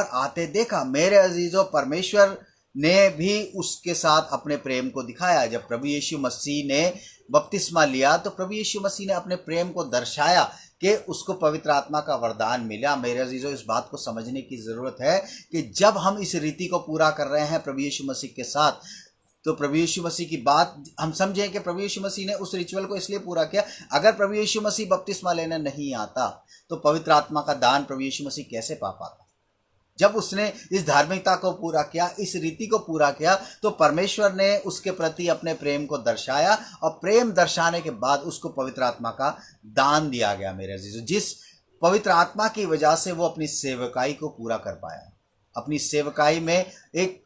आते देखा। मेरे अजीजों, परमेश्वर ने भी उसके साथ अपने प्रेम को दिखाया। जब प्रभु यीशु मसीह ने बपतिस्मा लिया तो प्रभु यीशु मसीह ने अपने प्रेम को दर्शाया कि उसको पवित्र आत्मा का वरदान मिला। मेरे अजीजों, इस बात को समझने की जरूरत है कि जब हम इस रीति को पूरा कर रहे हैं प्रभु यीशु मसीह के साथ, तो प्रभु यीशु मसीह की बात हम समझें कि प्रभु यीशु मसीह ने उस रिचुअल को इसलिए पूरा किया। अगर प्रभु यीशु मसीह बपतिस्मा लेने नहीं आता तो पवित्र आत्मा का दान प्रभु यीशु मसीह कैसे पा पाता? जब उसने इस धार्मिकता को पूरा किया, इस रीति को पूरा किया, तो परमेश्वर ने उसके प्रति अपने प्रेम को दर्शाया, और प्रेम दर्शाने के बाद उसको पवित्र आत्मा का दान दिया गया। मेरे अजीजों, जिस पवित्र आत्मा की वजह से वो अपनी सेवकाई को पूरा कर पाया, अपनी सेवकाई में एक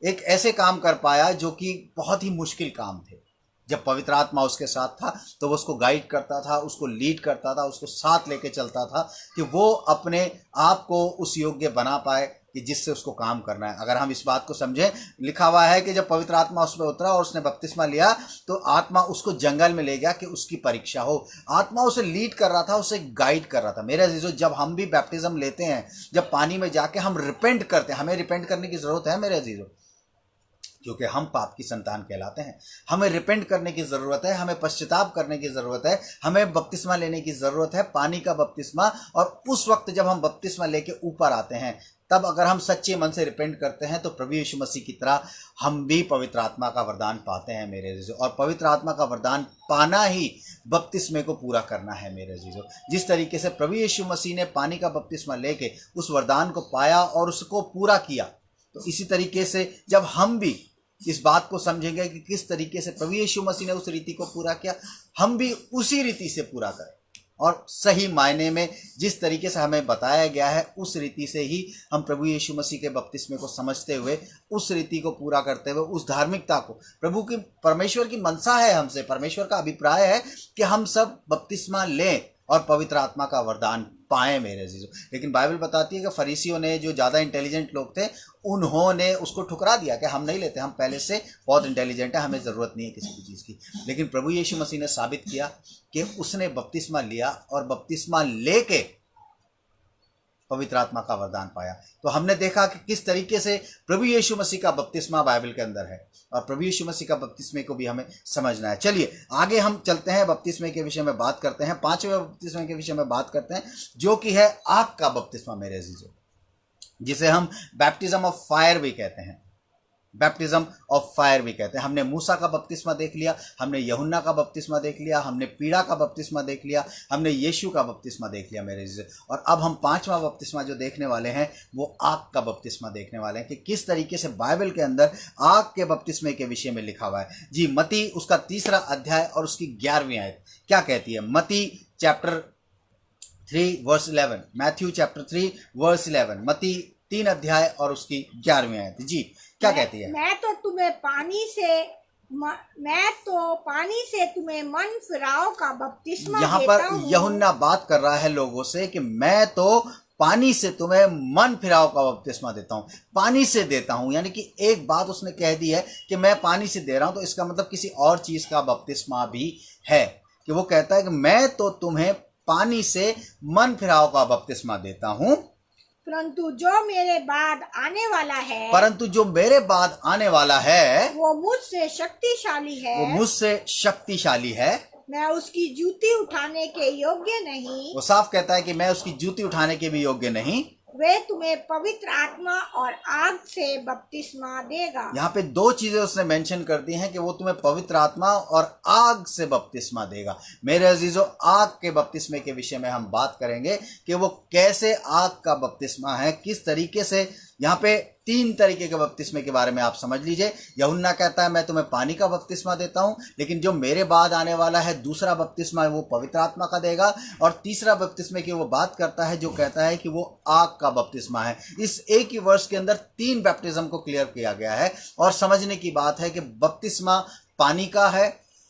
ऐसे काम कर पाया जो कि बहुत ही मुश्किल काम थे। जब पवित्र आत्मा उसके साथ था तो वो उसको गाइड करता था, उसको लीड करता था, उसको साथ लेके चलता था कि वो अपने आप को उस योग्य बना पाए कि जिससे उसको काम करना है। अगर हम इस बात को समझें, लिखा हुआ है कि जब पवित्र आत्मा उस पर उतरा और उसने बपतिस्मा लिया तो आत्मा उसको जंगल में ले गया कि उसकी परीक्षा हो। आत्मा उसे लीड कर रहा था, उसे गाइड कर रहा था। मेरे अजीजों, जब हम भी बैप्टिज्म लेते हैं, जब पानी में जाके हम रिपेंट करते हैं, हमें रिपेंट करने की जरूरत है मेरे अजीजों, क्योंकि हम पाप की संतान कहलाते हैं। हमें रिपेंट करने की ज़रूरत है, हमें पश्चाताप करने की ज़रूरत है, हमें बपतिस्मा लेने की ज़रूरत है, पानी का बपतिस्मा। और उस वक्त जब हम बपतिस्मा लेके ऊपर आते हैं, तब अगर हम सच्चे मन से रिपेंट करते हैं तो प्रभु यीशु मसीह की तरह हम भी पवित्र आत्मा का वरदान पाते हैं मेरे अजीजों। और पवित्र आत्मा का वरदान पाना ही बपतिस्मे को पूरा करना है मेरे अजीजों। जिस तरीके से प्रभु यीशु मसीह ने पानी का बपतिस्मा लेके उस वरदान को पाया और उसको पूरा किया, तो इसी तरीके से जब हम भी इस बात को समझेंगे कि किस तरीके से प्रभु यीशु मसीह ने उस रीति को पूरा किया, हम भी उसी रीति से पूरा करें। और सही मायने में जिस तरीके से हमें बताया गया है उस रीति से ही हम प्रभु यीशु मसीह के बपतिस्मे को समझते हुए, उस रीति को पूरा करते हुए, उस धार्मिकता को, प्रभु की, परमेश्वर की मनसा है हमसे, परमेश्वर का अभिप्राय है कि हम सब बपतिस्मा लें और पवित्र आत्मा का वरदान पाएं मेरे अजीजों। लेकिन बाइबल बताती है कि फरीसियों ने, जो ज़्यादा इंटेलिजेंट लोग थे, उन्होंने उसको ठुकरा दिया कि हम नहीं लेते, हम पहले से बहुत इंटेलिजेंट है, हमें ज़रूरत नहीं है किसी भी चीज़ की। लेकिन प्रभु यीशु मसीह ने साबित किया कि उसने बपतिस्मा लिया और बपतिस्मा लेके पवित्र आत्मा का वरदान पाया। तो हमने देखा कि किस तरीके से प्रभु यीशु मसीह का बपतिस्मा बाइबल के अंदर है, और प्रभु यीशु मसीह का बपतिस्मे को भी हमें समझना है। चलिए आगे हम चलते हैं, बपतिस्मे के विषय में बात करते हैं, 5वें बपतिस्मे के विषय में बात करते हैं, जो कि है आग का बपतिस्मा मेरे अजीजों, जिसे हम बैप्टिज्म ऑफ फायर भी कहते हैं। बैप्टिज्म ऑफ फायर भी कहते हैं। हमने मूसा का बपतिस्मा देख लिया, हमने यूहन्ना का बपतिस्मा देख लिया, हमने पीड़ा का बपतिस्मा देख लिया, हमने यीशु का बपतिस्मा देख लिया मेरे अजीज। और अब हम पांचवा बपतिस्मा जो देखने वाले हैं वो आग का बपतिस्मा देखने वाले हैं कि किस तरीके से बाइबल के अंदर आग के बपतिस्मे के विषय में लिखा हुआ है। जी, मत्ती उसका 3 अध्याय और उसकी 11वीं आयत क्या कहती है? मत्ती chapter 3 verse 11, Matthew chapter 3 verse 11, मत्ती 3 अध्याय और उसकी 11वीं आयत। जी, क्या कहती है? मैं तो पानी से तुम्हें मन फिराव का बपतिस्मा यहाँ देता पर हूँ। यूहन्ना बात कर रहा है लोगों से कि मैं तो पानी से तुम्हें मन फिराव का बपतिस्मा देता हूँ, पानी से देता हूँ। यानी कि एक बात उसने कह दी है कि मैं पानी से दे रहा हूँ, तो इसका मतलब किसी और चीज का बपतिस्मा भी है कि वो कहता है कि मैं तो तुम्हें पानी से मन फिराव का बपतिस्मा देता हूँ, परंतु जो मेरे बाद आने वाला है वो मुझसे शक्तिशाली है। मैं उसकी जूती उठाने के योग्य नहीं। वो साफ कहता है कि मैं उसकी जूती उठाने के भी योग्य नहीं। वे तुम्हें पवित्र आत्मा और आग से बपतिस्मा देगा। यहाँ पे 2 चीजें उसने मेंशन कर दी हैं कि वो तुम्हें पवित्र आत्मा और आग से बपतिस्मा देगा। मेरे अजीजों, आग के बपतिस्मे के विषय में हम बात करेंगे कि वो कैसे आग का बपतिस्मा है, किस तरीके से। यहाँ पे 3 तरीके के बपतिस्मे के बारे में आप समझ लीजिए। यूहन्ना कहता है मैं तुम्हें पानी का बपतिस्मा देता हूं, लेकिन जो मेरे बाद आने वाला है दूसरा बपतिस्मा है वो पवित्र आत्मा का देगा। और तीसरा बपतिस्मे की वो बात करता है जो कहता है कि वो आग का बपतिस्मा है। इस एक ही वर्ष के अंदर 3 बैप्टिज्म को क्लियर किया गया है। और समझने की बात है कि बपतिस्मा पानी का है,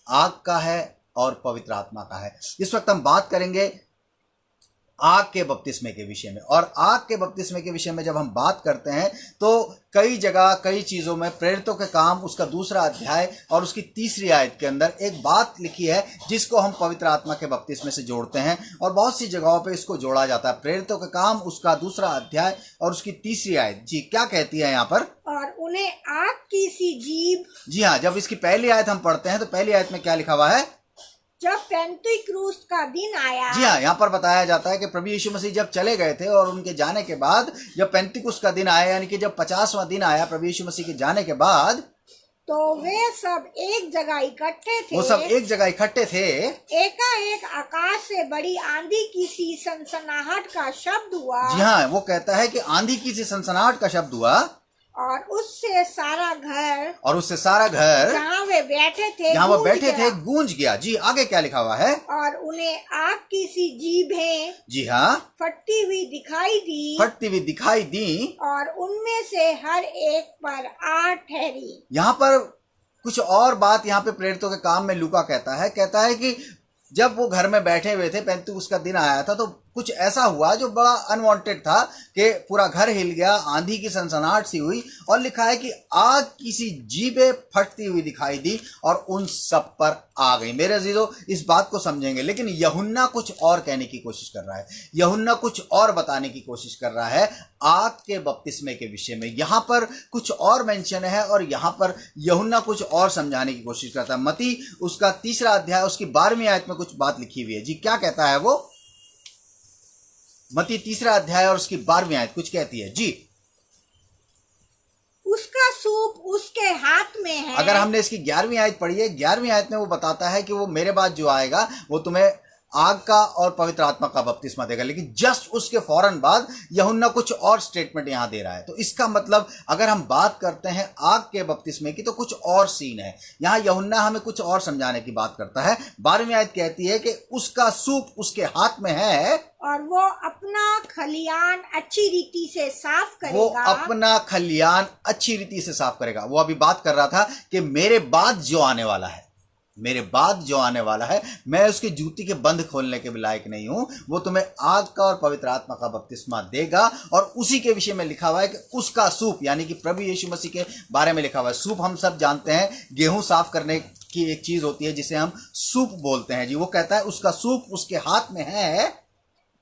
आग का है और पवित्र आत्मा का है। इस वक्त हम बात करेंगे आग के बपतिस्मे के विषय में। और आग के बपतिस्मे के विषय में जब हम बात करते हैं तो कई जगह कई चीजों में प्रेरितों के काम उसका 2 अध्याय और उसकी 3री आयत के अंदर एक बात लिखी है जिसको हम पवित्र आत्मा के बपतिस्मे से जोड़ते हैं। और बहुत सी जगहों पे इसको जोड़ा जाता है। प्रेरितों के काम उसका 2 अध्याय और उसकी 3री आयत जी क्या कहती है यहाँ पर? और उन्हें आग की सी जीभ। जी हाँ, जब इसकी पहली आयत हम पढ़ते हैं तो पहली आयत में क्या लिखा हुआ है? जब पेंतिकुस्त का दिन आया। जी हाँ, यहाँ पर बताया जाता है कि प्रभु यीशु मसीह जब चले गए थे और उनके जाने के बाद जब पेंतिकुस्त का दिन आया, यानी कि जब 50वां दिन आया प्रभु यीशु मसीह के जाने के बाद, तो वे सब एक जगह इकट्ठे थे। वो सब एक जगह इकट्ठे थे। एकाएक आकाश से बड़ी आंधी की सी सनसनाहट का शब्द हुआ। जी हाँ, वो कहता है कि आंधी की सी सनसनाहट का शब्द हुआ और उससे सारा घर जहाँ वे बैठे थे गूंज गया। जी, आगे क्या लिखा हुआ है? और उन्हें आग की सी जीभें, जी हाँ, फटती हुई दिखाई दी और उनमें से हर एक पर 8 ठहरी। यहाँ पर कुछ और बात यहाँ पे प्रेरितों के काम में लूका कहता है कि जब वो घर में बैठे हुए थे, पेंतिकुस्त का दिन आया था, तो कुछ ऐसा हुआ जो बड़ा अनवांटेड था कि पूरा घर हिल गया, आंधी की सनसनाहट सी हुई और लिखा है कि आग की सी जीभें फटती हुई दिखाई दी और उन सब पर आ गई। मेरे अजीजों, इस बात को समझेंगे, लेकिन यूहन्ना कुछ और कहने की कोशिश कर रहा है। यूहन्ना कुछ और बताने की कोशिश कर रहा है आग के बपतिस्मे के विषय में। यहाँ पर कुछ और मेंशन है और यहाँ पर यूहन्ना कुछ और समझाने की कोशिश करता है। मत्ती उसका 3 अध्याय उसकी 12वीं आयत में कुछ बात लिखी हुई है। जी, क्या कहता है वो? मत्ती 3 अध्याय और उसकी 12वीं आयत कुछ कहती है। जी, उसका सूप उसके हाथ में है। अगर हमने इसकी 11वीं आयत पढ़ी है, 11वीं आयत में वो बताता है कि वो मेरे बाद जो आएगा वो तुम्हें आग का और पवित्र आत्मा का बपतिस्मा देगा। लेकिन जस्ट उसके फौरन बाद यूहन्ना कुछ और स्टेटमेंट यहां दे रहा है। तो इसका मतलब अगर हम बात करते हैं आग के बपतिस्मे की तो कुछ और सीन है। यहां यूहन्ना हमें कुछ और समझाने की बात करता है। 12वीं आयत कहती है कि उसका सूप उसके हाथ में है और वो अपना खलियान अच्छी रीति से साफ करेगा। वो अभी बात कर रहा था कि मेरे बाद जो आने वाला है मैं उसकी जूती के बंद खोलने के भी लायक नहीं हूं। वो तुम्हें आग का और पवित्र आत्मा का बपतिस्मा देगा। और उसी के विषय में लिखा हुआ है कि उसका सूप, यानी कि प्रभु यीशु मसीह के बारे में लिखा हुआ है। सूप हम सब जानते हैं, गेहूं साफ करने की एक चीज होती है जिसे हम सूप बोलते हैं। जी, वो कहता है उसका सूप उसके हाथ में है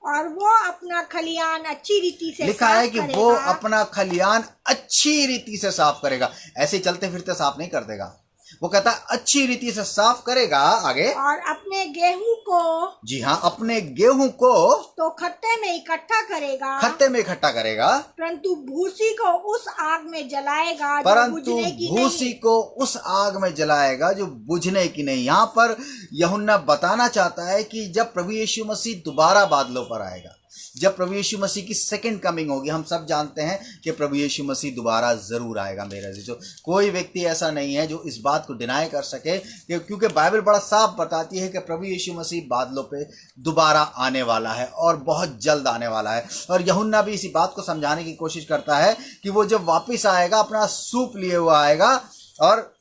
और वो अपना खलियान अच्छी रीति से लिखा है कि वो अपना खलियान अच्छी रीति से साफ करेगा। ऐसे चलते फिरते साफ नहीं कर देगा। वो कहता है अच्छी रीति से साफ करेगा। आगे, और अपने गेहूं को, जी हाँ, अपने गेहूं को तो खत्ते में इकट्ठा करेगा, खत्ते में इकट्ठा करेगा, परंतु भूसी को उस आग में जलाएगा जो परंतु बुझने की भूसी नहीं। को उस आग में जलाएगा जो बुझने की नहीं। यहाँ पर यूहन्ना बताना चाहता है कि जब प्रभु यीशु मसीह दोबारा बादलों पर आएगा, जब प्रभु यीशु मसीह की सेकंड कमिंग होगी, हम सब जानते हैं कि प्रभु यीशु मसीह दोबारा जरूर आएगा मेरे अजीजों। कोई व्यक्ति ऐसा नहीं है जो इस बात को डिनाई कर सके, क्योंकि बाइबल बड़ा साफ बताती है कि प्रभु यीशु मसीह बादलों पे दोबारा आने वाला है और बहुत जल्द आने वाला है। और यूहन्ना भी इसी बात को समझाने की कोशिश करता है कि वो जब वापिस आएगा अपना सूप लिए हुआ आएगा, और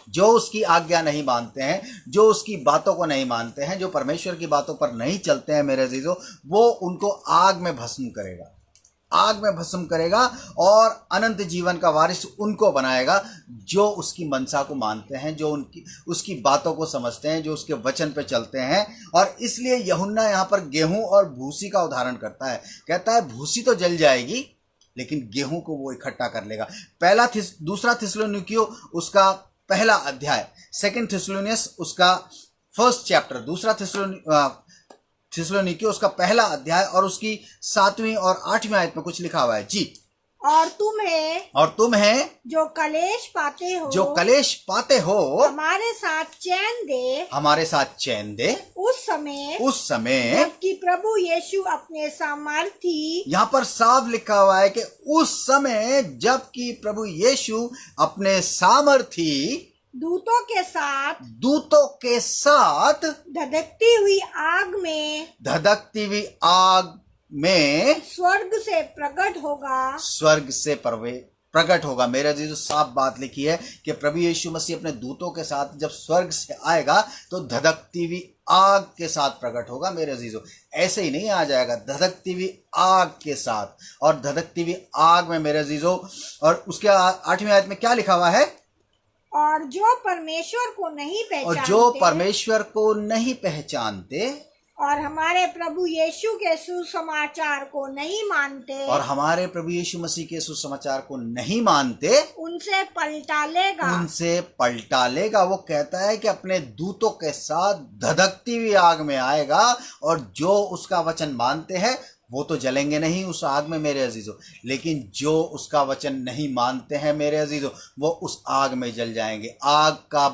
जो उसकी आज्ञा नहीं मानते हैं, जो उसकी बातों को नहीं मानते हैं, जो परमेश्वर की बातों पर नहीं चलते हैं मेरे अजीजों, वो उनको आग में भस्म करेगा, आग में भस्म करेगा और अनंत जीवन का वारिस उनको बनाएगा जो उसकी मनसा को मानते हैं, जो उसकी बातों को समझते हैं, जो उसके वचन पे चलते हैं। और इसलिए यूहन्ना यहाँ पर गेहूं और भूसी का उदाहरण करता है। कहता है भूसी तो जल जाएगी लेकिन गेहूं को वो इकट्ठा कर लेगा। दूसरा थिस्सलुनीकियों उसका पहला अध्याय, सेकंड थिस्सलुनियंस उसका फर्स्ट चैप्टर, दूसरा थिस्सलुनीकियों उसका पहला अध्याय और उसकी 7वीं और 8वीं आयत में कुछ लिखा हुआ है जी। और तुम्हें जो कलेश पाते हो हमारे साथ चैन दे उस समय जबकि प्रभु यीशु अपने सामर्थी, यहाँ पर साफ लिखा हुआ है कि उस समय जबकि प्रभु यीशु अपने सामर्थी दूतों के साथ धधकती हुई आग में स्वर्ग से प्रकट होगा। मेरे जी जो साफ बात लिखी है कि प्रभु यीशु मसीह अपने दूतों के साथ जब स्वर्ग से आएगा तो धधकती हुई आग के साथ प्रकट होगा। मेरे अजीजों ऐसे ही नहीं आ जाएगा, धधकती हुई आग के साथ। और धधकती हुई आग में मेरे अजीजों, और उसके 8वीं आयत में क्या लिखा हुआ है? और जो परमेश्वर को नहीं पहचानते और हमारे प्रभु यीशु के सुसमाचार को नहीं मानते, उनसे पलटा लेगा। वो कहता है कि अपने दूतों के साथ धधकती हुई आग में आएगा, और जो उसका वचन मानते हैं वो तो जलेंगे नहीं उस आग में मेरे अजीजों, लेकिन जो उसका वचन नहीं मानते हैं मेरे अजीजों, वो उस आग में जल जाएंगे। आग का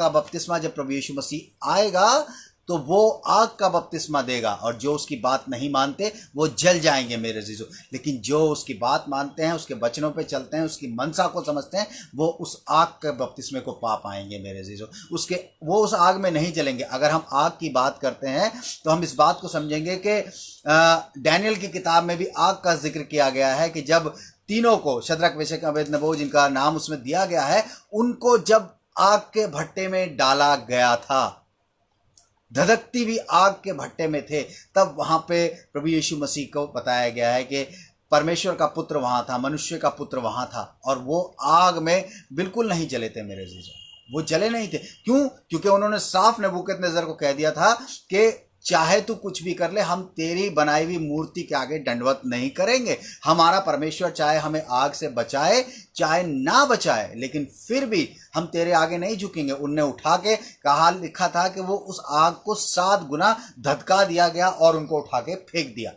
बपतिस्मा जब प्रभु यीशु मसीह आएगा तो वो आग का बपतिस्मा देगा, और जो उसकी बात नहीं मानते वो जल जाएंगे मेरे अजीजों। लेकिन जो उसकी बात मानते हैं, उसके वचनों पे चलते हैं, उसकी मनसा को समझते हैं, वो उस आग के बपतिस्मे को पा पाएंगे मेरे अजीजों। वो उस आग में नहीं जलेंगे। अगर हम आग की बात करते हैं तो हम इस बात को समझेंगे कि डैनियल की किताब में भी आग का जिक्र किया गया है कि जब तीनों को, शद्रक मेशक अबेदनगो जिनका नाम उसमें दिया गया है, उनको जब आग के भट्टे में डाला गया था, धधकती हुई आग के भट्टे में थे, तब वहां पे प्रभु यीशु मसीह को बताया गया है कि परमेश्वर का पुत्र वहां था, मनुष्य का पुत्र वहां था, और वो आग में बिल्कुल नहीं जले थे मेरे अजीजों। वो जले नहीं थे। क्यों? क्योंकि उन्होंने साफ नबूकदनेस्सर को कह दिया था कि चाहे तू कुछ भी कर ले, हम तेरी बनाई हुई मूर्ति के आगे दंडवत नहीं करेंगे। हमारा परमेश्वर चाहे हमें आग से बचाए चाहे ना बचाए, लेकिन फिर भी हम तेरे आगे नहीं झुकेंगे। उनने उठा के कहा, लिखा था कि वो उस आग को 7 गुना धधका दिया गया और उनको उठा के फेंक दिया।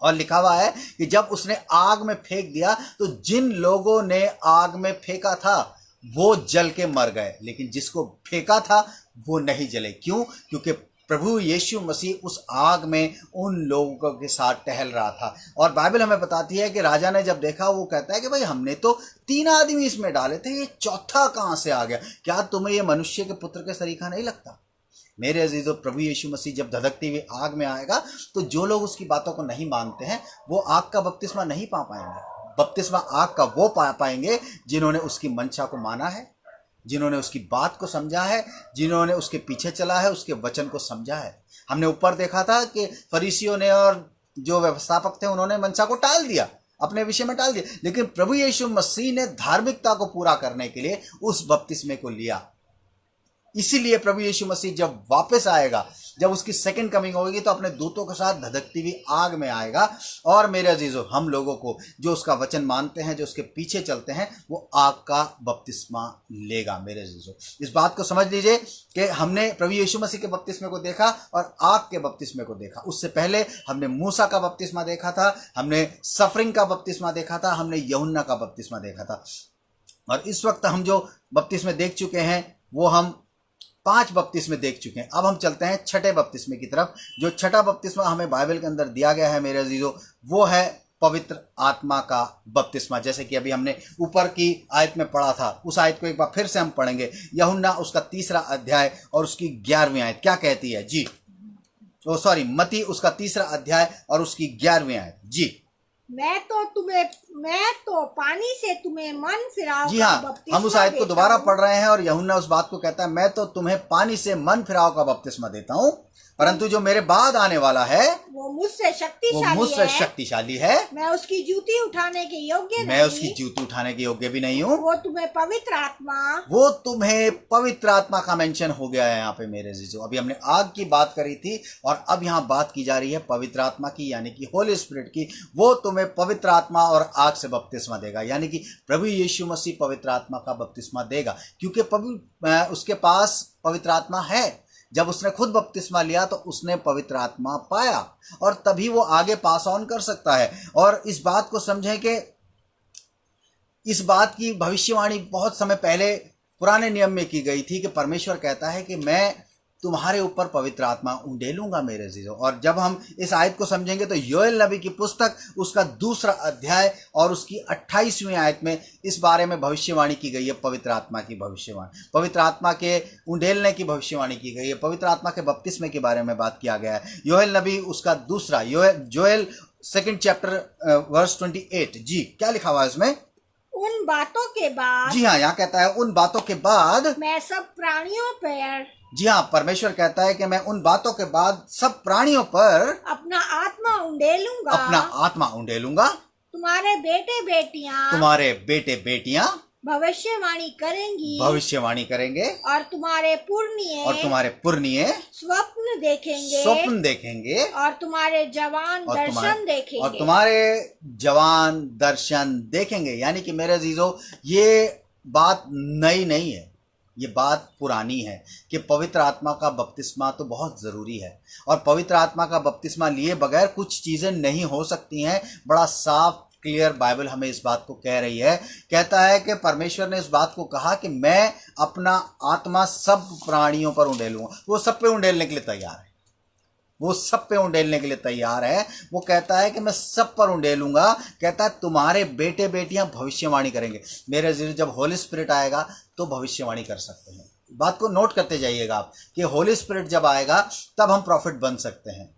और लिखा हुआ है कि जब उसने आग में फेंक दिया तो जिन लोगों ने आग में फेंका था वो जल के मर गए, लेकिन जिसको फेंका था वो नहीं जले। क्यों? क्योंकि प्रभु यीशु मसीह उस आग में उन लोगों के साथ टहल रहा था। और बाइबल हमें बताती है कि राजा ने जब देखा, वो कहता है कि भाई हमने तो 3 आदमी इसमें डाले थे, ये चौथा कहां से आ गया? क्या तुम्हें ये मनुष्य के पुत्र के सरीखा नहीं लगता? मेरे अजीजों, प्रभु यीशु मसीह जब धधकती हुई आग में आएगा तो जो लोग उसकी बातों को नहीं मानते हैं वो आग का बपतिस्मा नहीं पा पाएंगे। बपतिस्मा आग का वो पा पाएंगे जिन्होंने उसकी मंशा को माना है, जिन्होंने उसकी बात को समझा है, जिन्होंने उसके पीछे चला है, उसके वचन को समझा है। हमने ऊपर देखा था कि फरीसियों ने और जो व्यवस्थापक थे उन्होंने मनसा को टाल दिया, अपने विषय में टाल दिया, लेकिन प्रभु यीशु मसीह ने धार्मिकता को पूरा करने के लिए उस बपतिस्मे को लिया। इसीलिए प्रभु यीशु मसीह जब वापस आएगा, जब उसकी सेकंड कमिंग होगी, तो अपने दूतों के साथ धधकती हुई आग में आएगा। और मेरे अजीजों, हम लोगों को जो उसका वचन मानते हैं, जो उसके पीछे चलते हैं, वो आग का बपतिस्मा लेगा। मेरे अजीजों, इस बात को समझ लीजिए कि हमने प्रभु यीशु मसीह के बपतिस्मे को देखा और आग के बपतिस्मे को देखा। उससे पहले हमने मूसा का बपतिस्मा देखा था, हमने सफरिंग का बपतिस्मा देखा था, हमने यूहन्ना का बपतिस्मा देखा था। और इस वक्त हम जो बपतिस्मे देख चुके हैं वो हम 5 बपतिस्मे देख चुके हैं। अब हम चलते हैं छठे बपतिस्मे की तरफ। जो छठा बपतिस्मा हमें बाइबल के अंदर दिया गया है मेरे अजीजों, वो है पवित्र आत्मा का बपतिस्मा। जैसे कि अभी हमने ऊपर की आयत में पढ़ा था, उस आयत को एक बार फिर से हम पढ़ेंगे। यूहन्ना उसका 3 अध्याय और उसकी 11वीं आयत क्या कहती है जी? मत्ती उसका 3 अध्याय और उसकी 11वीं आयत जी। मैं तो पानी से तुम्हें मन फिराव जी का हाँ, बपतिस्मा हम उस आयत को देता दोबारा हूँ। पढ़ रहे हैं और यूहन्ना उस बात को कहता है, मैं तो तुम्हें पानी से मन फिराव का बपतिस्मा देता हूँ, परंतु जो मेरे बाद आने वाला है वो मुझसे शक्तिशाली है। मैं उसकी जूती उठाने के योग्य मैं नहीं। उसकी जूती उठाने के योग्य भी नहीं हूँ। वो तुम्हें पवित्र आत्मा का मेंशन हो गया है यहाँ पे मेरे जीजो। अभी हमने आग की बात करी थी और अब यहाँ बात की जा रही है पवित्र आत्मा की, यानी कि होली स्पिरिट की। वो तुम्हें पवित्र आत्मा और आग से बपतिस्मा देगा, यानी कि प्रभु यीशु मसीह पवित्र आत्मा का बपतिस्मा देगा, क्योंकि उसके पास पवित्र आत्मा है। जब उसने खुद बपतिस्मा लिया तो उसने पवित्र आत्मा पाया और तभी वो आगे पास ऑन कर सकता है। और इस बात को समझें कि इस बात की भविष्यवाणी बहुत समय पहले पुराने नियम में की गई थी कि परमेश्वर कहता है कि मैं तुम्हारे ऊपर पवित्र आत्मा उंडेलूंगा मेरे जीजो। और जब हम इस आयत को समझेंगे तो योएल नबी की पुस्तक उसका 2 अध्याय और उसकी 28वीं आयत में इस बारे में भविष्यवाणी की गई है। पवित्र आत्मा की भविष्यवाणी, पवित्र आत्मा के उंडेलने की भविष्यवाणी की गई है, पवित्र आत्मा के बपतिस्मे के बारे में बात किया गया है। योएल नबी उसका जोएल 2 चैप्टर वर्स 28 जी, क्या लिखा हुआ है इसमें? उन बातों के बाद, जी हाँ, यहाँ कहता है उन बातों के बाद मैं सब प्राणियों पर, जी हाँ, परमेश्वर कहता है कि मैं उन बातों के बाद सब प्राणियों पर अपना आत्मा उंडेलूंगा। तुम्हारे बेटे बेटियां भविष्यवाणी करेंगे और तुम्हारे पुरनिये स्वप्न देखेंगे और तुम्हारे जवान दर्शन देखेंगे। यानी कि मेरे अजीजों, ये बात नई नहीं है, ये बात पुरानी है कि पवित्र आत्मा का बपतिस्मा तो बहुत ज़रूरी है। और पवित्र आत्मा का बपतिस्मा लिए बगैर कुछ चीज़ें नहीं हो सकती हैं। बड़ा साफ क्लियर बाइबल हमें इस बात को कह रही है। कहता है कि परमेश्वर ने इस बात को कहा कि मैं अपना आत्मा सब प्राणियों पर उंडेलूंगा। वो सब पे उंडेलने के लिए तैयार है। वो कहता है कि मैं सब पर उंडेलूंगा। कहता है तुम्हारे बेटे बेटियां भविष्यवाणी करेंगे। मेरे जीजो, जब होली स्पिरिट आएगा तो भविष्यवाणी कर सकते हैं। बात को नोट करते जाइएगा आप कि होली स्पिरिट जब आएगा तब हम प्रॉफिट बन सकते हैं,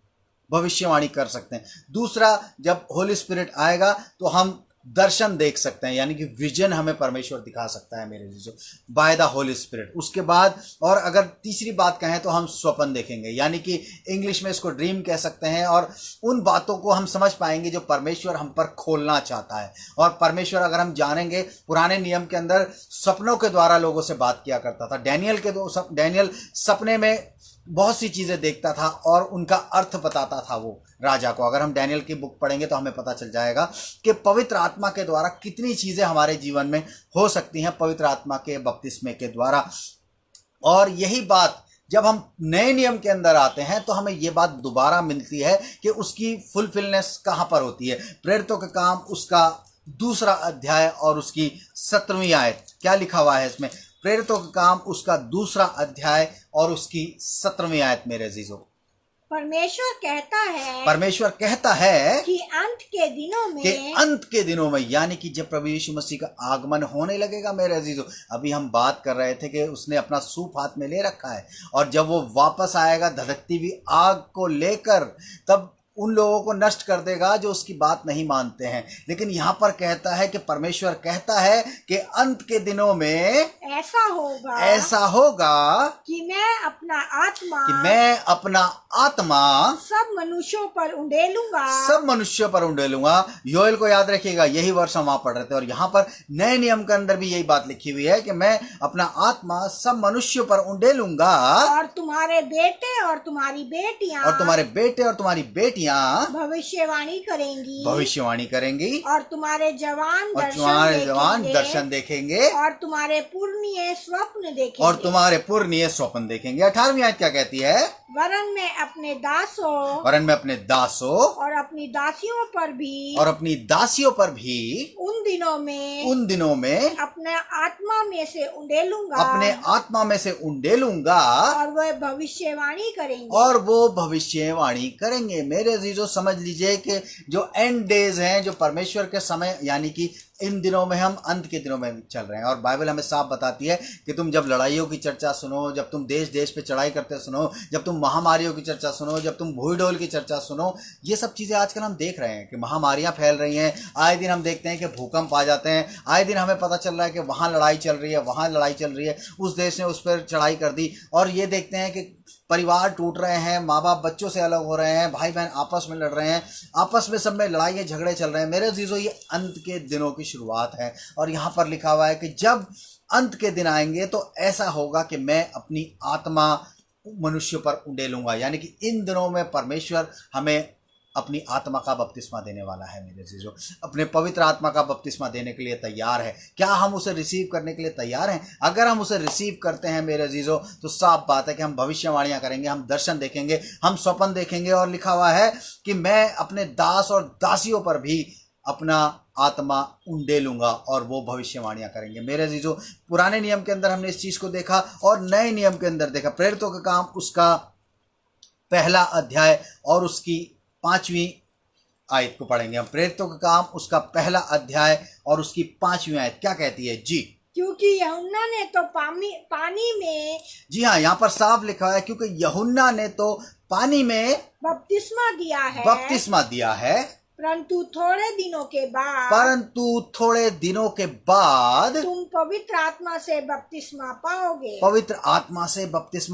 भविष्यवाणी कर सकते हैं। दूसरा, जब होली स्पिरिट आएगा तो हम दर्शन देख सकते हैं, यानी कि विजन हमें परमेश्वर दिखा सकता है मेरे जीजो, बाय द होली स्पिरिट। उसके बाद और अगर तीसरी बात कहें तो हम स्वप्न देखेंगे, यानी कि इंग्लिश में इसको ड्रीम कह सकते हैं। और उन बातों को हम समझ पाएंगे जो परमेश्वर हम पर खोलना चाहता है। और परमेश्वर, अगर हम जानेंगे, पुराने नियम के अंदर सपनों के द्वारा लोगों से बात किया करता था। डैनियल सपने में बहुत सी चीज़ें देखता था और उनका अर्थ बताता था वो राजा को। अगर हम डैनियल की बुक पढ़ेंगे तो हमें पता चल जाएगा कि पवित्र आत्मा के द्वारा कितनी चीज़ें हमारे जीवन में हो सकती हैं, पवित्र आत्मा के बपतिस्मे के द्वारा। और यही बात जब हम नए नियम के अंदर आते हैं तो हमें ये बात दोबारा मिलती है कि उसकी फुलफिलनेस कहाँ पर होती है। प्रेरितों के काम उसका 2 अध्याय और उसकी 17वीं आयत, क्या लिखा हुआ है इसमें? प्रेरितों का काम उसका 2 अध्याय और उसकी 17वीं आयत मेरे अजीजों। परमेश्वर कहता है कि अंत के दिनों में, यानी कि जब प्रभु यीशु मसीह का आगमन होने लगेगा मेरे अजीजों। अभी हम बात कर रहे थे कि उसने अपना सूप हाथ में ले रखा है और जब वो वापस आएगा धधकती हुई आग को लेकर, तब उन लोगों को नष्ट कर देगा जो उसकी बात नहीं मानते हैं। लेकिन यहाँ पर कहता है कि परमेश्वर कहता है कि अंत के दिनों में ऐसा होगा कि मैं अपना आत्मा सब मनुष्यों पर उंडेलूंगा। सब मनुष्यों पर उंडेलूंगा। योएल को याद रखिएगा, यही वर्ष हम वहां पढ़ रहे थे, और यहाँ पर नए नियम के अंदर भी यही बात लिखी हुई है कि मैं अपना आत्मा सब मनुष्यों पर उंडेलूंगा, और तुम्हारे बेटे और तुम्हारी बेटियां भविष्यवाणी करेंगी, और तुम्हारे जवान दर्शन देखेंगे, और तुम्हारे पुरनिये स्वप्न देखेंगे। 18वीं आयत क्या कहती है? वरन मैं अपने दासों और अपनी दासियों पर भी उन दिनों में अपने आत्मा में से उंडेलूंगा, और वह भविष्यवाणी करेंगे। मेरे अजीजों, समझ लीजिए कि जो एंड डेज हैं, जो परमेश्वर के समय, यानी कि इन दिनों में हम अंत के दिनों में चल रहे हैं। और बाइबल हमें साफ बताती है कि तुम जब लड़ाइयों की चर्चा सुनो, जब तुम देश देश पे चढ़ाई करते सुनो, जब तुम महामारियों की चर्चा सुनो, जब तुम भूई डोल की चर्चा सुनो, ये सब चीज़ें आजकल हम देख रहे हैं कि महामारियां फैल रही हैं। आए दिन हम देखते हैं कि भूकंप आ जाते हैं, आए दिन हमें पता चल रहा है कि वहाँ लड़ाई चल रही है, उस देश ने उस पर चढ़ाई कर दी, और ये देखते हैं कि परिवार टूट रहे हैं, माँ बाप बच्चों से अलग हो रहे हैं, भाई बहन आपस में लड़ रहे हैं, आपस में सब में लड़ाइयाँ झगड़े चल रहे हैं। मेरे अजीजों, ये अंत के दिनों की शुरुआत है, और यहाँ पर लिखा हुआ है कि जब अंत के दिन आएंगे तो ऐसा होगा कि मैं अपनी आत्मा मनुष्यों पर उंडेलूंगा। यानी कि इन दिनों में परमेश्वर हमें अपनी आत्मा का बपतिस्मा देने वाला है। मेरे चीज़ों, अपने पवित्र आत्मा का बपतिस्मा देने के लिए तैयार है। क्या हम उसे रिसीव करने के लिए तैयार हैं? अगर हम उसे रिसीव करते हैं मेरे अजीजों, तो साफ बात है कि हम भविष्यवाणियां करेंगे, हम दर्शन देखेंगे, हम स्वप्न देखेंगे, और लिखा हुआ है कि मैं अपने दास और दासियों पर भी अपना आत्मा उंडेलूंगा, और वो भविष्यवाणियां करेंगे। मेरे अजीजों, पुराने नियम के अंदर हमने इस चीज को देखा, और नए नियम के अंदर देखा। प्रेरितों का काम उसका पहला अध्याय और उसकी 5वीं आयत को पढ़ेंगे हम। प्रेरितों का काम उसका पहला अध्याय और उसकी 5वीं आयत क्या कहती है? जी, क्योंकि यूहन्ना ने तो पानी में, जी हाँ, यहाँ पर साफ लिखा है, क्योंकि यूहन्ना ने तो पानी में बपतिस्मा दिया है, परंतु थोड़े दिनों के बाद तुम पवित्र आत्मा से बपतिस्मा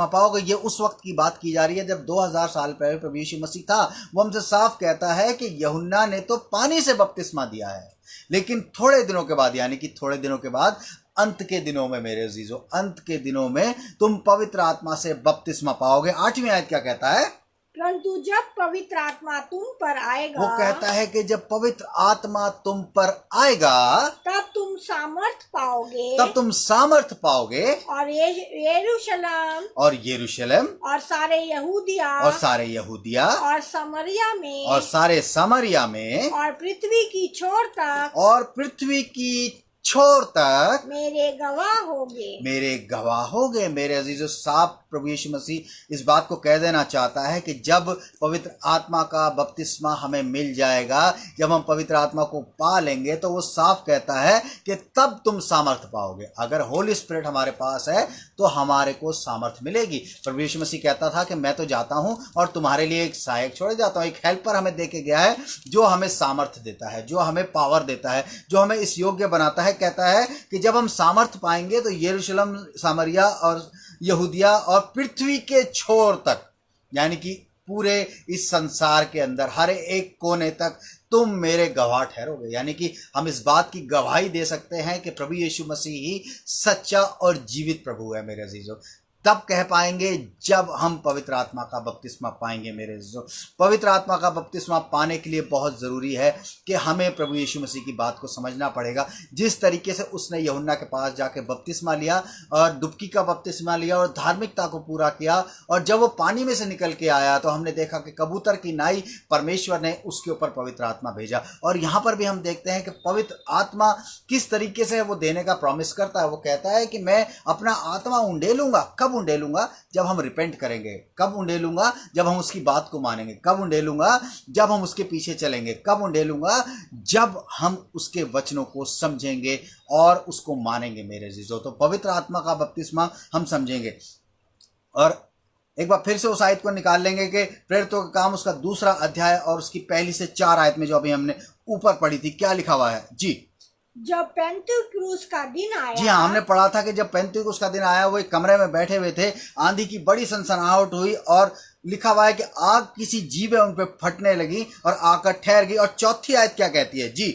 पाओगे। ये उस वक्त की बात की जा रही है जब 2000 साल पहले प्रभु यीशु मसीह था। वो हमसे साफ कहता है कि यूहन्ना ने तो पानी से बपतिस्मा दिया है, लेकिन थोड़े दिनों के बाद, यानी कि थोड़े दिनों के बाद, अंत के दिनों में मेरे अजीजों, अंत के दिनों में तुम पवित्र आत्मा से बपतिस्मा पाओगे। 8वीं आयत क्या कहता है? परंतु जब पवित्र आत्मा तुम पर आएगा, वो कहता है कि जब पवित्र आत्मा तुम पर आएगा तब तुम सामर्थ पाओगे, और यरूशलेम और सारे यहूदिया और समरिया में और पृथ्वी की छोर तक मेरे गवाह होगे। मेरे अजीजों, साफ प्रभु यीशु मसीह इस बात को कह देना चाहता है कि जब पवित्र आत्मा का बपतिस्मा हमें मिल जाएगा, जब हम पवित्र आत्मा को पा लेंगे, तो वो साफ कहता है कि तब तुम सामर्थ पाओगे। अगर होली स्पिरिट हमारे पास है तो हमारे को सामर्थ मिलेगी। प्रभु यीशु मसीह कहता था कि मैं तो जाता हूं और तुम्हारे लिए एक सहायक छोड़ जाता हूं, एक हेल्पर हमें दे के गया है, जो हमें सामर्थ देता है, जो हमें पावर देता है, जो हमें इस योग्य बनाता है। कहता है कि जब हम सामर्थ पाएंगे तो यरूशलेम, सामरिया और यहूदिया और पृथ्वी के छोर तक, यानी कि पूरे इस संसार के अंदर हर एक कोने तक तुम मेरे गवाह ठहरोगे। यानी कि हम इस बात की गवाही दे सकते हैं कि प्रभु यीशु मसीह ही सच्चा और जीवित प्रभु है। मेरे अजीजों, तब कह पाएंगे जब हम पवित्र आत्मा का बपतिस्मा पाएंगे। मेरे अजीजों, पवित्र आत्मा का बपतिस्मा पाने के लिए बहुत ज़रूरी है कि हमें प्रभु यीशु मसीह की बात को समझना पड़ेगा। जिस तरीके से उसने यूहन्ना के पास जाके बपतिस्मा लिया और डुबकी का बपतिस्मा लिया और धार्मिकता को पूरा किया, और जब वो पानी में से निकल के आया तो हमने देखा कि कबूतर की नाई परमेश्वर ने उसके ऊपर पवित्र आत्मा भेजा। और यहाँ पर भी हम देखते हैं कि पवित्र आत्मा किस तरीके से वो देने का प्रॉमिस करता है। वो कहता है कि मैं अपना आत्मा उंडेलूंगा। कब उंडेलूंगा? जब हम रिपेंट करेंगे। कब उंडेलूंगा? जब हम उसकी बात को मानेंगे। कब उंडेलूंगा? जब हम उसके पीछे चलेंगे। कब उंडेलूंगा? जब हम उसके वचनों को समझेंगे और उसको मानेंगे। मेरे अजीजों, तो पवित्र आत्मा का बपतिस्मा हम समझेंगे। और एक बार फिर से उस आयत को निकाल लेंगे कि प्रेरितों का काम उसका 2 अध्याय और उसकी 1 से 4 आयत में, जो अभी हमने ऊपर पढ़ी थी, क्या लिखा हुआ है? जी, जब पेंतुकुस्त का दिन आया, जी हाँ, हमने पढ़ा था कि जब पेंतुकुस्त का दिन आया वो एक कमरे में बैठे हुए थे, आंधी की बड़ी सनसनाहट हुई और लिखा हुआ है कि आग किसी जीभ उन पे फटने लगी और आकर ठहर गई। और चौथी आयत क्या कहती है जी?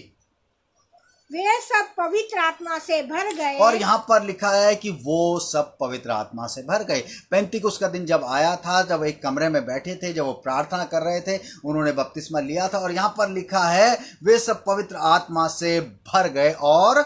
वे सब पवित्र आत्मा से भर गए। और यहाँ पर लिखा है कि वो सब पवित्र आत्मा से भर गए। पेंतिकुस्त का दिन जब आया था, जब एक कमरे में बैठे थे, जब वो प्रार्थना कर रहे थे, उन्होंने बपतिस्मा लिया था और यहाँ पर लिखा है वे सब पवित्र आत्मा से भर गए और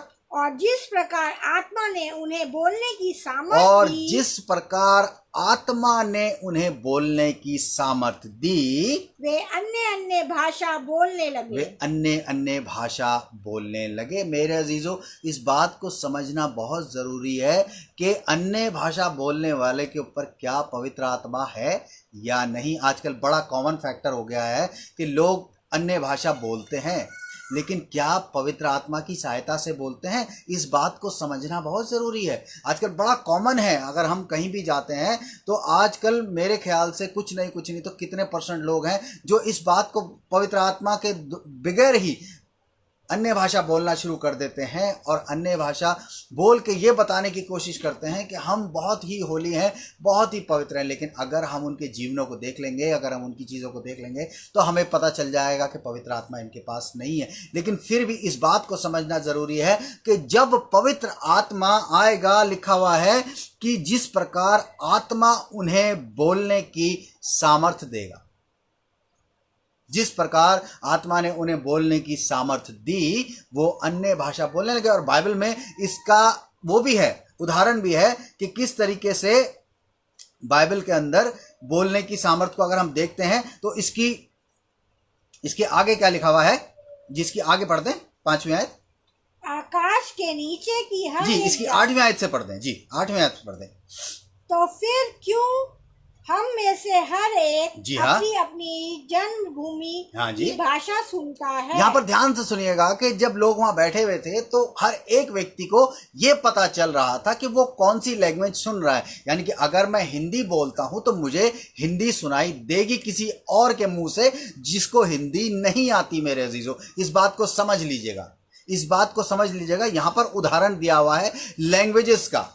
जिस प्रकार आत्मा ने उन्हें बोलने की सामर्थ और दी, जिस प्रकार आत्मा ने उन्हें बोलने की सामर्थ दी, वे अन्य अन्य भाषा बोलने लगे। वे अन्य अन्य भाषा बोलने लगे। मेरे अजीजों, इस बात को समझना बहुत जरूरी है कि अन्य भाषा बोलने वाले के ऊपर क्या पवित्र आत्मा है या नहीं। आजकल बड़ा कॉमन फैक्टर हो गया है कि लोग अन्य भाषा बोलते हैं, लेकिन क्या पवित्र आत्मा की सहायता से बोलते हैं? इस बात को समझना बहुत ज़रूरी है। आजकल बड़ा कॉमन है, अगर हम कहीं भी जाते हैं तो आजकल मेरे ख्याल से कुछ नहीं तो कितने % लोग हैं जो इस बात को पवित्र आत्मा के बगैर ही अन्य भाषा बोलना शुरू कर देते हैं और अन्य भाषा बोल के ये बताने की कोशिश करते हैं कि हम बहुत ही होली हैं, बहुत ही पवित्र हैं। लेकिन अगर हम उनके जीवनों को देख लेंगे, अगर हम उनकी चीज़ों को देख लेंगे तो हमें पता चल जाएगा कि पवित्र आत्मा इनके पास नहीं है। लेकिन फिर भी इस बात को समझना ज़रूरी है कि जब पवित्र आत्मा आएगा, लिखा हुआ है कि जिस प्रकार आत्मा उन्हें बोलने की सामर्थ देगा, जिस प्रकार आत्मा ने उन्हें बोलने की सामर्थ्य दी, वो अन्य भाषा बोलने लगे। और बाइबल में इसका वो भी है, उदाहरण भी है कि किस तरीके से बाइबल के अंदर बोलने की सामर्थ्य को अगर हम देखते हैं तो इसके आगे क्या लिखा हुआ है, जिसकी आगे पढ़ते हैं 5वीं आयत। आकाश के नीचे की हर जी, इसकी 8वीं आयत से पढ़ते हैं। जी, 8वीं आयत से पढ़ते हैं। तो फिर क्यों हम में से हर एक जी हाँ, अपनी अपनी जन्मभूमि हाँ जी, की भाषा सुनता है। यहाँ पर ध्यान से सुनिएगा कि जब लोग वहां बैठे हुए थे तो हर एक व्यक्ति को ये पता चल रहा था कि वो कौन सी लैंग्वेज सुन रहा है। यानी कि अगर मैं हिंदी बोलता हूं तो मुझे हिंदी सुनाई देगी किसी और के मुंह से जिसको हिंदी नहीं आती। मेरे अजीजों, इस बात को समझ लीजिएगा, इस बात को समझ लीजिएगा। यहां पर उदाहरण दिया हुआ है लैंग्वेजेस का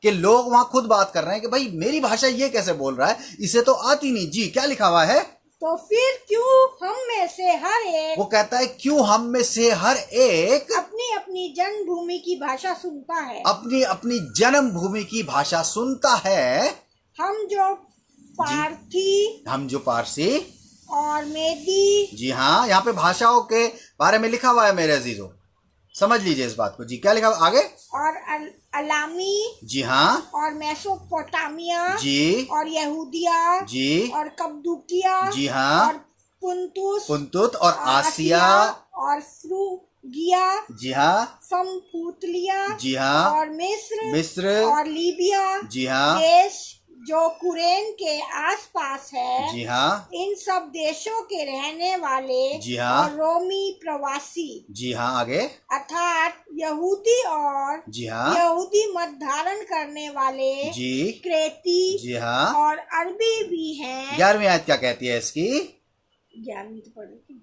कि लोग वहां खुद बात कर रहे हैं कि भाई मेरी भाषा ये कैसे बोल रहा है, इसे तो आती नहीं। जी, क्या लिखा हुआ है? तो फिर क्यों हम में से हर एक, वो कहता है क्यों हम में से हर एक अपनी अपनी जन्मभूमि की भाषा सुनता है। अपनी अपनी जन्मभूमि की भाषा सुनता है। हम जो पारसी, हम जो पारसी और मेदी, जी हाँ, यहाँ पे भाषाओं के बारे में लिखा हुआ है मेरे अजीजों, समझ लीजिए इस बात को। जी, क्या लिखा हुआ आगे? और अलामी, जी हाँ, और मेसोपोटामिया, जी, और यहूदिया, जी, और कप्पदूकिया, जी हाँ, और पुंतुस और आसिया, और फ्रूगिया, जी हाँ, फमफूतलिया, जी हाँ, और मिस्र, और लीबिया, जी हाँ, देश जो कुरेन के आसपास है, जी हाँ, इन सब देशों के रहने वाले, जी हाँ, और रोमी प्रवासी, जी हाँ, आगे, अर्थात यहूदी और जी हाँ, यहूदी मत धारण करने वाले, जी, क्रेती, जी हाँ, और अरबी भी हैं। 11वीं आयत क्या कहती है इसकी? 11वीं तो पढ़ी,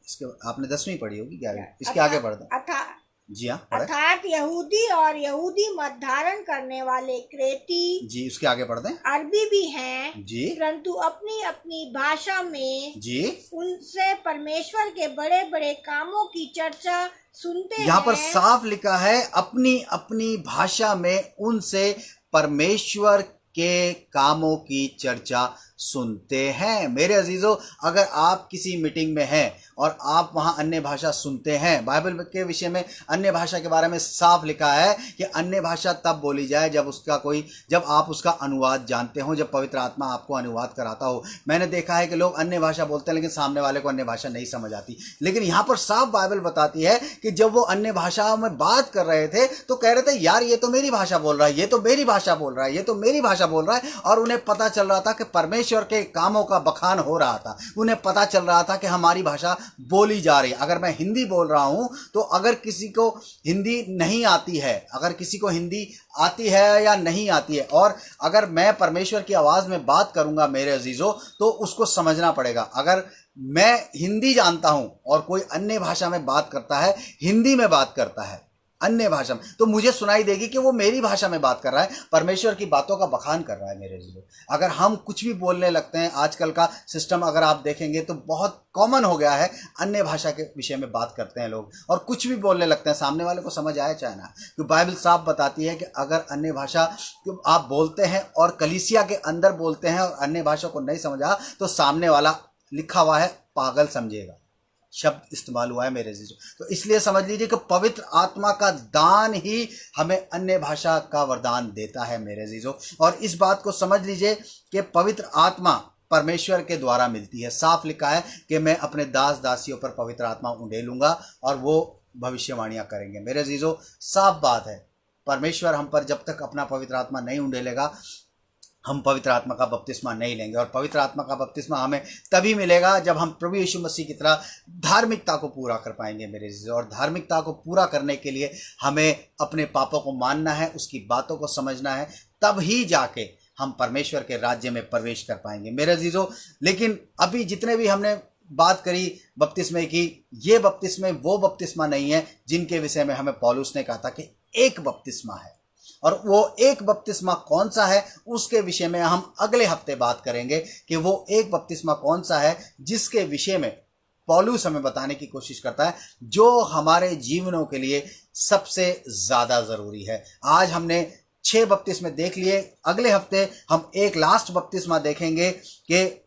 इसके आपने 10वीं पढ़ी होगी, 11वीं इसके आगे पढ़ते। जी हाँ, अर्थात यहूदी और यहूदी मत धारण करने वाले क्रेती, जी, उसके आगे पढ़ते हैं। अरबी भी हैं, जी, परंतु अपनी अपनी भाषा में जी, उनसे परमेश्वर के बड़े बड़े कामों की चर्चा सुनते हैं। यहाँ पर साफ लिखा है अपनी अपनी भाषा में उनसे परमेश्वर के कामों की चर्चा सुनते हैं। मेरे अजीजों, अगर आप किसी मीटिंग में हैं और आप वहां अन्य भाषा सुनते हैं, बाइबल के विषय में अन्य भाषा के बारे में साफ लिखा है कि अन्य भाषा तब बोली जाए जब आप उसका अनुवाद जानते हो, जब पवित्र आत्मा आपको अनुवाद कराता हो। मैंने देखा है कि लोग अन्य भाषा बोलते हैं लेकिन सामने वाले को अन्य भाषा नहीं समझ आती। लेकिन यहाँ पर साफ बाइबल बताती है कि जब वो अन्य भाषाओं में बात कर रहे थे तो कह रहे थे यार ये तो मेरी भाषा बोल रहा है, ये तो मेरी भाषा बोल रहा है, ये तो मेरी भाषा बोल रहा है। और उन्हें पता चल रहा था कि परमेश्वर के कामों का बखान हो रहा था। उन्हें पता चल रहा था कि हमारी भाषा बोली जा रही है। अगर मैं हिंदी बोल रहा हूं तो अगर किसी को हिंदी नहीं आती है, अगर किसी को हिंदी आती है या नहीं आती है, और अगर मैं परमेश्वर की आवाज में बात करूंगा मेरे अजीजों, तो उसको समझना पड़ेगा। अगर मैं हिंदी जानता हूं और कोई अन्य भाषा में बात करता है, हिंदी में बात करता है, अन्य भाषा में, तो मुझे सुनाई देगी कि वो मेरी भाषा में बात कर रहा है, परमेश्वर की बातों का बखान कर रहा है मेरे लिए। अगर हम कुछ भी बोलने लगते हैं, आजकल का सिस्टम अगर आप देखेंगे तो बहुत कॉमन हो गया है, अन्य भाषा के विषय में बात करते हैं लोग और कुछ भी बोलने लगते हैं, सामने वाले को समझ आए चाहे ना। तो बाइबल साफ बताती है कि अगर अन्य भाषा आप बोलते हैं और कलीसिया के अंदर बोलते हैं और अन्य भाषा को नहीं समझा, तो सामने वाला, लिखा हुआ है, पागल समझेगा, शब्द इस्तेमाल हुआ है मेरे जीजो। तो इसलिए समझ लीजिए कि पवित्र आत्मा का दान ही हमें अन्य भाषा का वरदान देता है मेरे जीजो। और इस बात को समझ लीजिए कि पवित्र आत्मा परमेश्वर के द्वारा मिलती है। साफ लिखा है कि मैं अपने दास दासियों पर पवित्र आत्मा उंडेलूंगा और वो भविष्यवाणियां करेंगे मेरे जीजो। साफ बात है, परमेश्वर हम पर जब तक अपना पवित्र आत्मा नहीं उंडेलेगा, हम पवित्र आत्मा का बपतिस्मा नहीं लेंगे। और पवित्र आत्मा का बपतिस्मा हमें तभी मिलेगा जब हम प्रभु यीशु मसीह की तरह धार्मिकता को पूरा कर पाएंगे मेरे जीजो। और धार्मिकता को पूरा करने के लिए हमें अपने पापों को मानना है, उसकी बातों को समझना है, तब ही जाके हम परमेश्वर के राज्य में प्रवेश कर पाएंगे मेरे जीजो। लेकिन अभी जितने भी हमने बात करी बपतिस्मे की, ये बपतिस्मे वो बपतिस्मा नहीं है जिनके विषय में हमें पौलुस ने कहा था कि एक बपतिस्मा है। और वो एक बपतिस्मा कौन सा है उसके विषय में हम अगले हफ्ते बात करेंगे कि वो एक बपतिस्मा कौन सा है जिसके विषय में पौलुस हमें बताने की कोशिश करता है, जो हमारे जीवनों के लिए सबसे ज्यादा जरूरी है। आज हमने 6 बपतिस्मे देख लिए, अगले हफ्ते हम एक लास्ट बपतिस्मा देखेंगे कि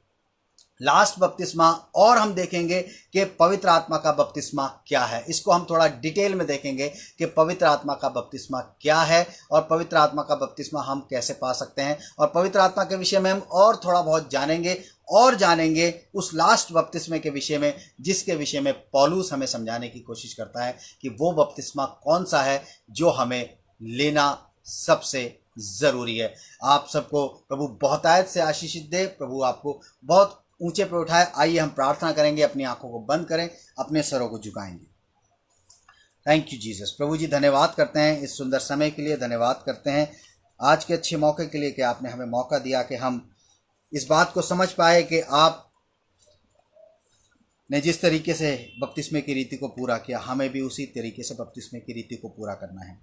लास्ट बपतिस्मा, और हम देखेंगे कि पवित्र आत्मा का बपतिस्मा क्या है। इसको हम थोड़ा डिटेल में देखेंगे कि पवित्र आत्मा का बपतिस्मा क्या है और पवित्र आत्मा का बपतिस्मा हम कैसे पा सकते हैं। और पवित्र आत्मा के विषय में हम और थोड़ा बहुत जानेंगे उस लास्ट बपतिस्मे के विषय में, जिसके विषय में पौलुस हमें समझाने की कोशिश करता है कि वो बपतिस्मा कौन सा है जो हमें लेना सबसे जरूरी है। आप सबको प्रभु बहुतायत से आशीषित दे, प्रभु आपको बहुत ऊंचे पर उठाए। आइए हम प्रार्थना करेंगे, अपनी आंखों को बंद करें, अपने सरों को झुकाएंगे। Thank you Jesus. प्रभु जी धन्यवाद करते हैं इस सुंदर समय के लिए, धन्यवाद करते हैं आज के अच्छे मौके के लिए कि आपने हमें मौका दिया कि हम इस बात को समझ पाए कि आप ने जिस तरीके से बपतिस्मे की रीति को पूरा किया, हमें भी उसी तरीके से बपतिस्मे की रीति को पूरा करना है।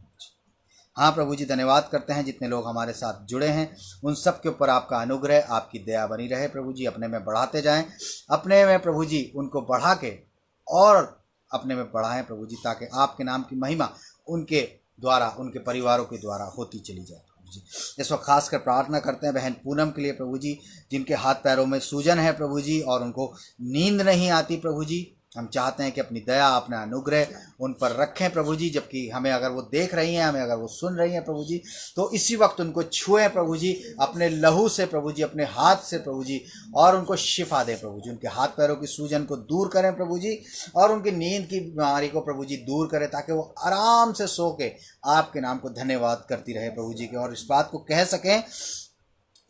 हाँ प्रभु जी धन्यवाद करते हैं जितने लोग हमारे साथ जुड़े हैं, उन सब के ऊपर आपका अनुग्रह, आपकी दया बनी रहे प्रभु जी। अपने में बढ़ाते जाएं, अपने में प्रभु जी उनको बढ़ा के और अपने में बढ़ाएं प्रभु जी, ताकि आपके नाम की महिमा उनके द्वारा, उनके परिवारों के द्वारा होती चली जाए प्रभु जी। इस वक्त खासकर प्रार्थना करते हैं बहन पूनम के लिए प्रभु जी, जिनके हाथ पैरों में सूजन है प्रभु जी और उनको नींद नहीं आती प्रभु जी। हम चाहते हैं कि अपनी दया, अपना अनुग्रह उन पर रखें प्रभु जी। जबकि हमें अगर वो देख रही हैं, हमें अगर वो सुन रही हैं प्रभु जी, तो इसी वक्त उनको छुएं प्रभु जी अपने लहू से प्रभु जी, अपने हाथ से प्रभु जी, और उनको शिफा दें प्रभु जी। उनके हाथ पैरों की सूजन को दूर करें प्रभु जी, और उनकी नींद की बीमारी को प्रभु जी दूर करें, ताकि वो आराम से सो के आपके नाम को धन्यवाद करती रहे प्रभु जी के, और इस बात को कह सकें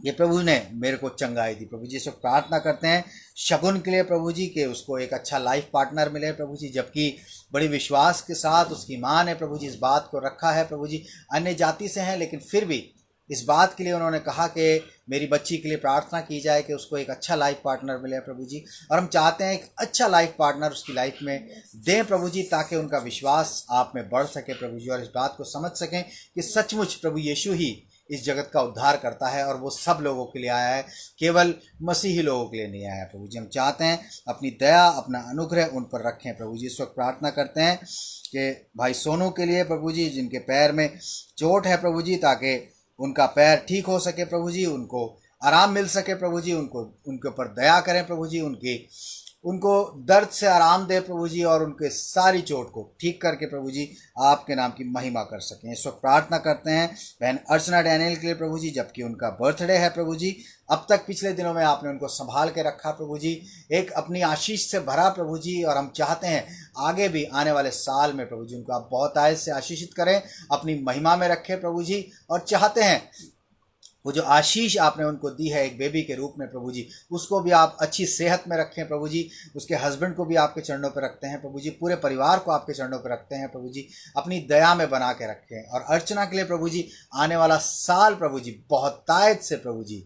ये प्रभु ने मेरे को चंगाई दी प्रभु जी। इस वक्त प्रार्थना करते हैं शगुन के लिए प्रभु जी, के उसको एक अच्छा लाइफ पार्टनर मिले प्रभु जी, जबकि बड़ी विश्वास के साथ उसकी माँ ने प्रभु जी इस बात को रखा है प्रभु जी। अन्य जाति से हैं लेकिन फिर भी इस बात के लिए उन्होंने कहा कि मेरी बच्ची के लिए प्रार्थना की जाए कि उसको एक अच्छा लाइफ पार्टनर मिले प्रभु जी। और हम चाहते हैं एक अच्छा लाइफ पार्टनर उसकी लाइफ में दें प्रभु जी, ताकि उनका विश्वास आप में बढ़ सके प्रभु जी, और इस बात को समझ सकें कि सचमुच प्रभु यीशु ही इस जगत का उद्धार करता है और वो सब लोगों के लिए आया है, केवल मसीही लोगों के लिए नहीं आया प्रभु जी। हम चाहते हैं अपनी दया, अपना अनुग्रह उन पर रखें प्रभु जी। इस वक्त प्रार्थना करते हैं कि भाई सोनू के लिए प्रभु जी, जिनके पैर में चोट है प्रभु जी, ताकि उनका पैर ठीक हो सके प्रभु जी, उनको आराम मिल सके प्रभु जी, उनके ऊपर दया करें प्रभु जी, उनको दर्द से आराम दे प्रभु जी, और उनके सारी चोट को ठीक करके प्रभु जी आपके नाम की महिमा कर सकें। इस वक्त प्रार्थना करते हैं बहन अर्चना डैनियल के लिए प्रभु जी, जबकि उनका बर्थडे है प्रभु जी। अब तक पिछले दिनों में आपने उनको संभाल के रखा प्रभु जी, एक अपनी आशीष से भरा प्रभु जी, और हम चाहते हैं आगे भी आने वाले साल में प्रभु जी उनको आप बहुत आयत से आशीषित करें, अपनी महिमा में रखें प्रभु जी। और चाहते हैं वो जो आशीष आपने उनको दी है एक बेबी के रूप में प्रभु जी, उसको भी आप अच्छी सेहत में रखें प्रभु जी। उसके हस्बैंड को भी आपके चरणों पर रखते हैं प्रभु जी, पूरे परिवार को आपके चरणों पर रखते हैं प्रभु जी, अपनी दया में बना के रखें। और अर्चना के लिए प्रभु जी आने वाला साल प्रभु जी बहुत तायत से प्रभु जी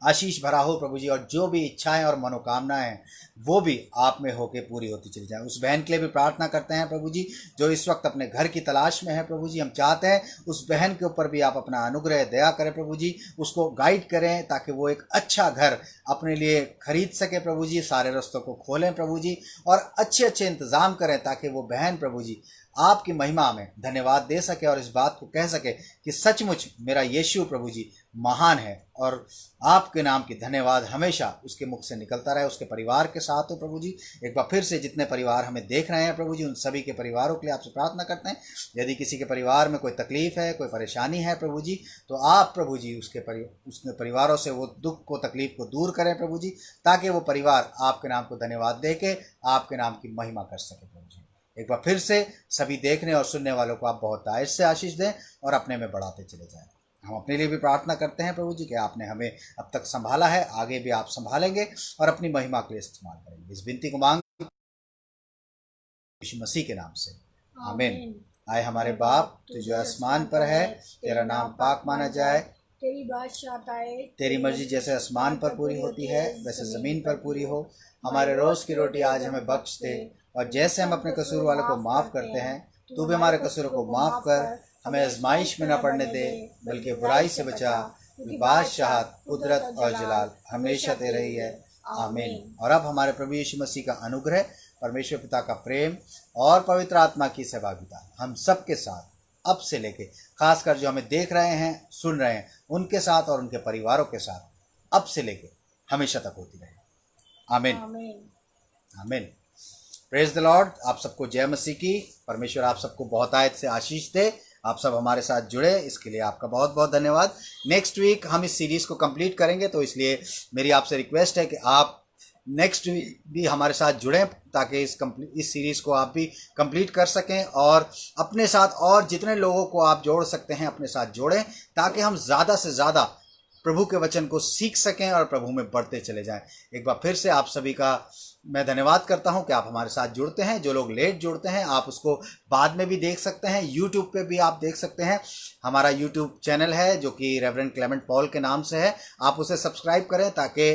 आशीष भरा हो प्रभु जी, और जो भी इच्छाएं और मनोकामनाएं हैं वो भी आप में होके पूरी होती चली जाए। उस बहन के लिए भी प्रार्थना करते हैं प्रभु जी जो इस वक्त अपने घर की तलाश में है प्रभु जी। हम चाहते हैं उस बहन के ऊपर भी आप अपना अनुग्रह दया करें प्रभु जी, उसको गाइड करें ताकि वो एक अच्छा घर अपने लिए खरीद सके प्रभु जी। सारे रास्तों को खोलें प्रभु जी और अच्छे अच्छे इंतजाम करें ताकि वो बहन प्रभु जी आपकी महिमा में धन्यवाद दे सके और इस बात को कह सके कि सचमुच मेरा यीशु प्रभु जी महान है, और आपके नाम की धन्यवाद हमेशा उसके मुख से निकलता रहे। उसके परिवार के साथ हो प्रभु जी। एक बार फिर से जितने परिवार हमें देख रहे हैं प्रभु जी, उन सभी के परिवारों के लिए आपसे प्रार्थना करते हैं। यदि किसी के परिवार में कोई तकलीफ है, कोई परेशानी है प्रभु जी, तो आप प्रभु जी उसके परिवारों से वो दुख को तकलीफ को दूर करें प्रभु जी, ताकि वो परिवार आपके नाम को धन्यवाद दे के आपके नाम की महिमा कर सके प्रभु जी। एक बार फिर से सभी देखने और सुनने वालों को आप बहुत आयश से आशीष दें और अपने में बढ़ाते चले जाएं। हम अपने लिए भी प्रार्थना करते हैं प्रभु जी कि आपने हमें अब तक संभाला है, आगे भी आप संभालेंगे और अपनी महिमा के लिए इस्तेमाल करेंगे। इस विनती को मांग यीशु मसीह के नाम से, आमीन। आए हमारे बाप तू जो आसमान पर है, तेरा नाम पाक माना जाए, तेरी बादशाहत आए, तेरी मर्जी जैसे आसमान पर पूरी होती है वैसे जमीन पर पूरी हो। हमारे रोज की रोटी आज हमें बख्श दे, और जैसे हम अपने कसूर वालों को माफ करते हैं तू भी हमारे कसूरों को माफ कर। हमें आजमाइश में न पड़ने दे बल्कि बुराई से बचा। बादशाहत, कुदरत और जलाल हमेशा तेरे ही है, आमीन। और अब हमारे प्रभु यीशु मसीह का अनुग्रह, परमेश्वर पिता का प्रेम और पवित्र आत्मा की सहभागिता हम सबके साथ अब से लेके, खासकर जो हमें देख रहे हैं सुन रहे हैं उनके साथ और उनके परिवारों के साथ अब से लेके हमेशा तक होती रहे, आमीन, आमीन। Praise the Lord. आप सबको जय मसीह की। परमेश्वर आप सबको बहुत आयत से आशीष दे। आप सब हमारे साथ जुड़े इसके लिए आपका बहुत बहुत धन्यवाद। नेक्स्ट वीक हम इस सीरीज़ को कंप्लीट करेंगे, तो इसलिए मेरी आपसे रिक्वेस्ट है कि आप नेक्स्ट वीक भी हमारे साथ जुड़ें ताकि इस सीरीज़ को आप भी कंप्लीट कर सकें और अपने साथ और जितने लोगों को आप जोड़ सकते हैं अपने साथ जोड़ें, ताकि हम ज़्यादा से ज़्यादा प्रभु के वचन को सीख सकें और प्रभु में बढ़ते चले जाएं। एक बार फिर से आप सभी का मैं धन्यवाद करता हूं कि आप हमारे साथ जुड़ते हैं। जो लोग लेट जुड़ते हैं आप उसको बाद में भी देख सकते हैं, यूट्यूब पे भी आप देख सकते हैं। हमारा यूट्यूब चैनल है जो कि रेवरेंड क्लेमेंट पॉल के नाम से है, आप उसे सब्सक्राइब करें ताकि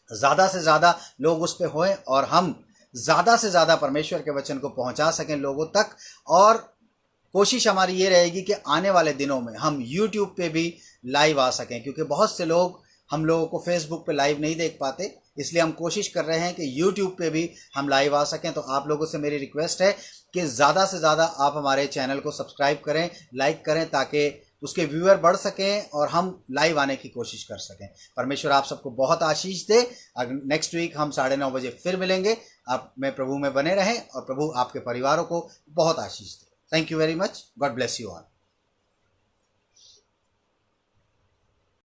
ज़्यादा से ज़्यादा लोग उस पर होएं और हम ज़्यादा से ज़्यादा परमेश्वर के वचन को पहुंचा सकें लोगों तक। और कोशिश हमारी ये रहेगी कि आने वाले दिनों में हम यूट्यूब पे भी लाइव आ सकें, क्योंकि बहुत से लोग हम लोगों को फेसबुक पे लाइव नहीं देख पाते, इसलिए हम कोशिश कर रहे हैं कि यूट्यूब पे भी हम लाइव आ सकें। तो आप लोगों से मेरी रिक्वेस्ट है कि ज़्यादा से ज़्यादा आप हमारे चैनल को सब्सक्राइब करें, लाइक करें, ताकि उसके व्यूअर बढ़ सकें और हम लाइव आने की कोशिश कर सकें। परमेश्वर आप सबको बहुत आशीष दे। नेक्स्ट वीक हम 9:30 बजे फिर मिलेंगे। आप में प्रभु में बने रहें और प्रभु आपके परिवारों को बहुत आशीष दे। Thank you very much. God bless you all.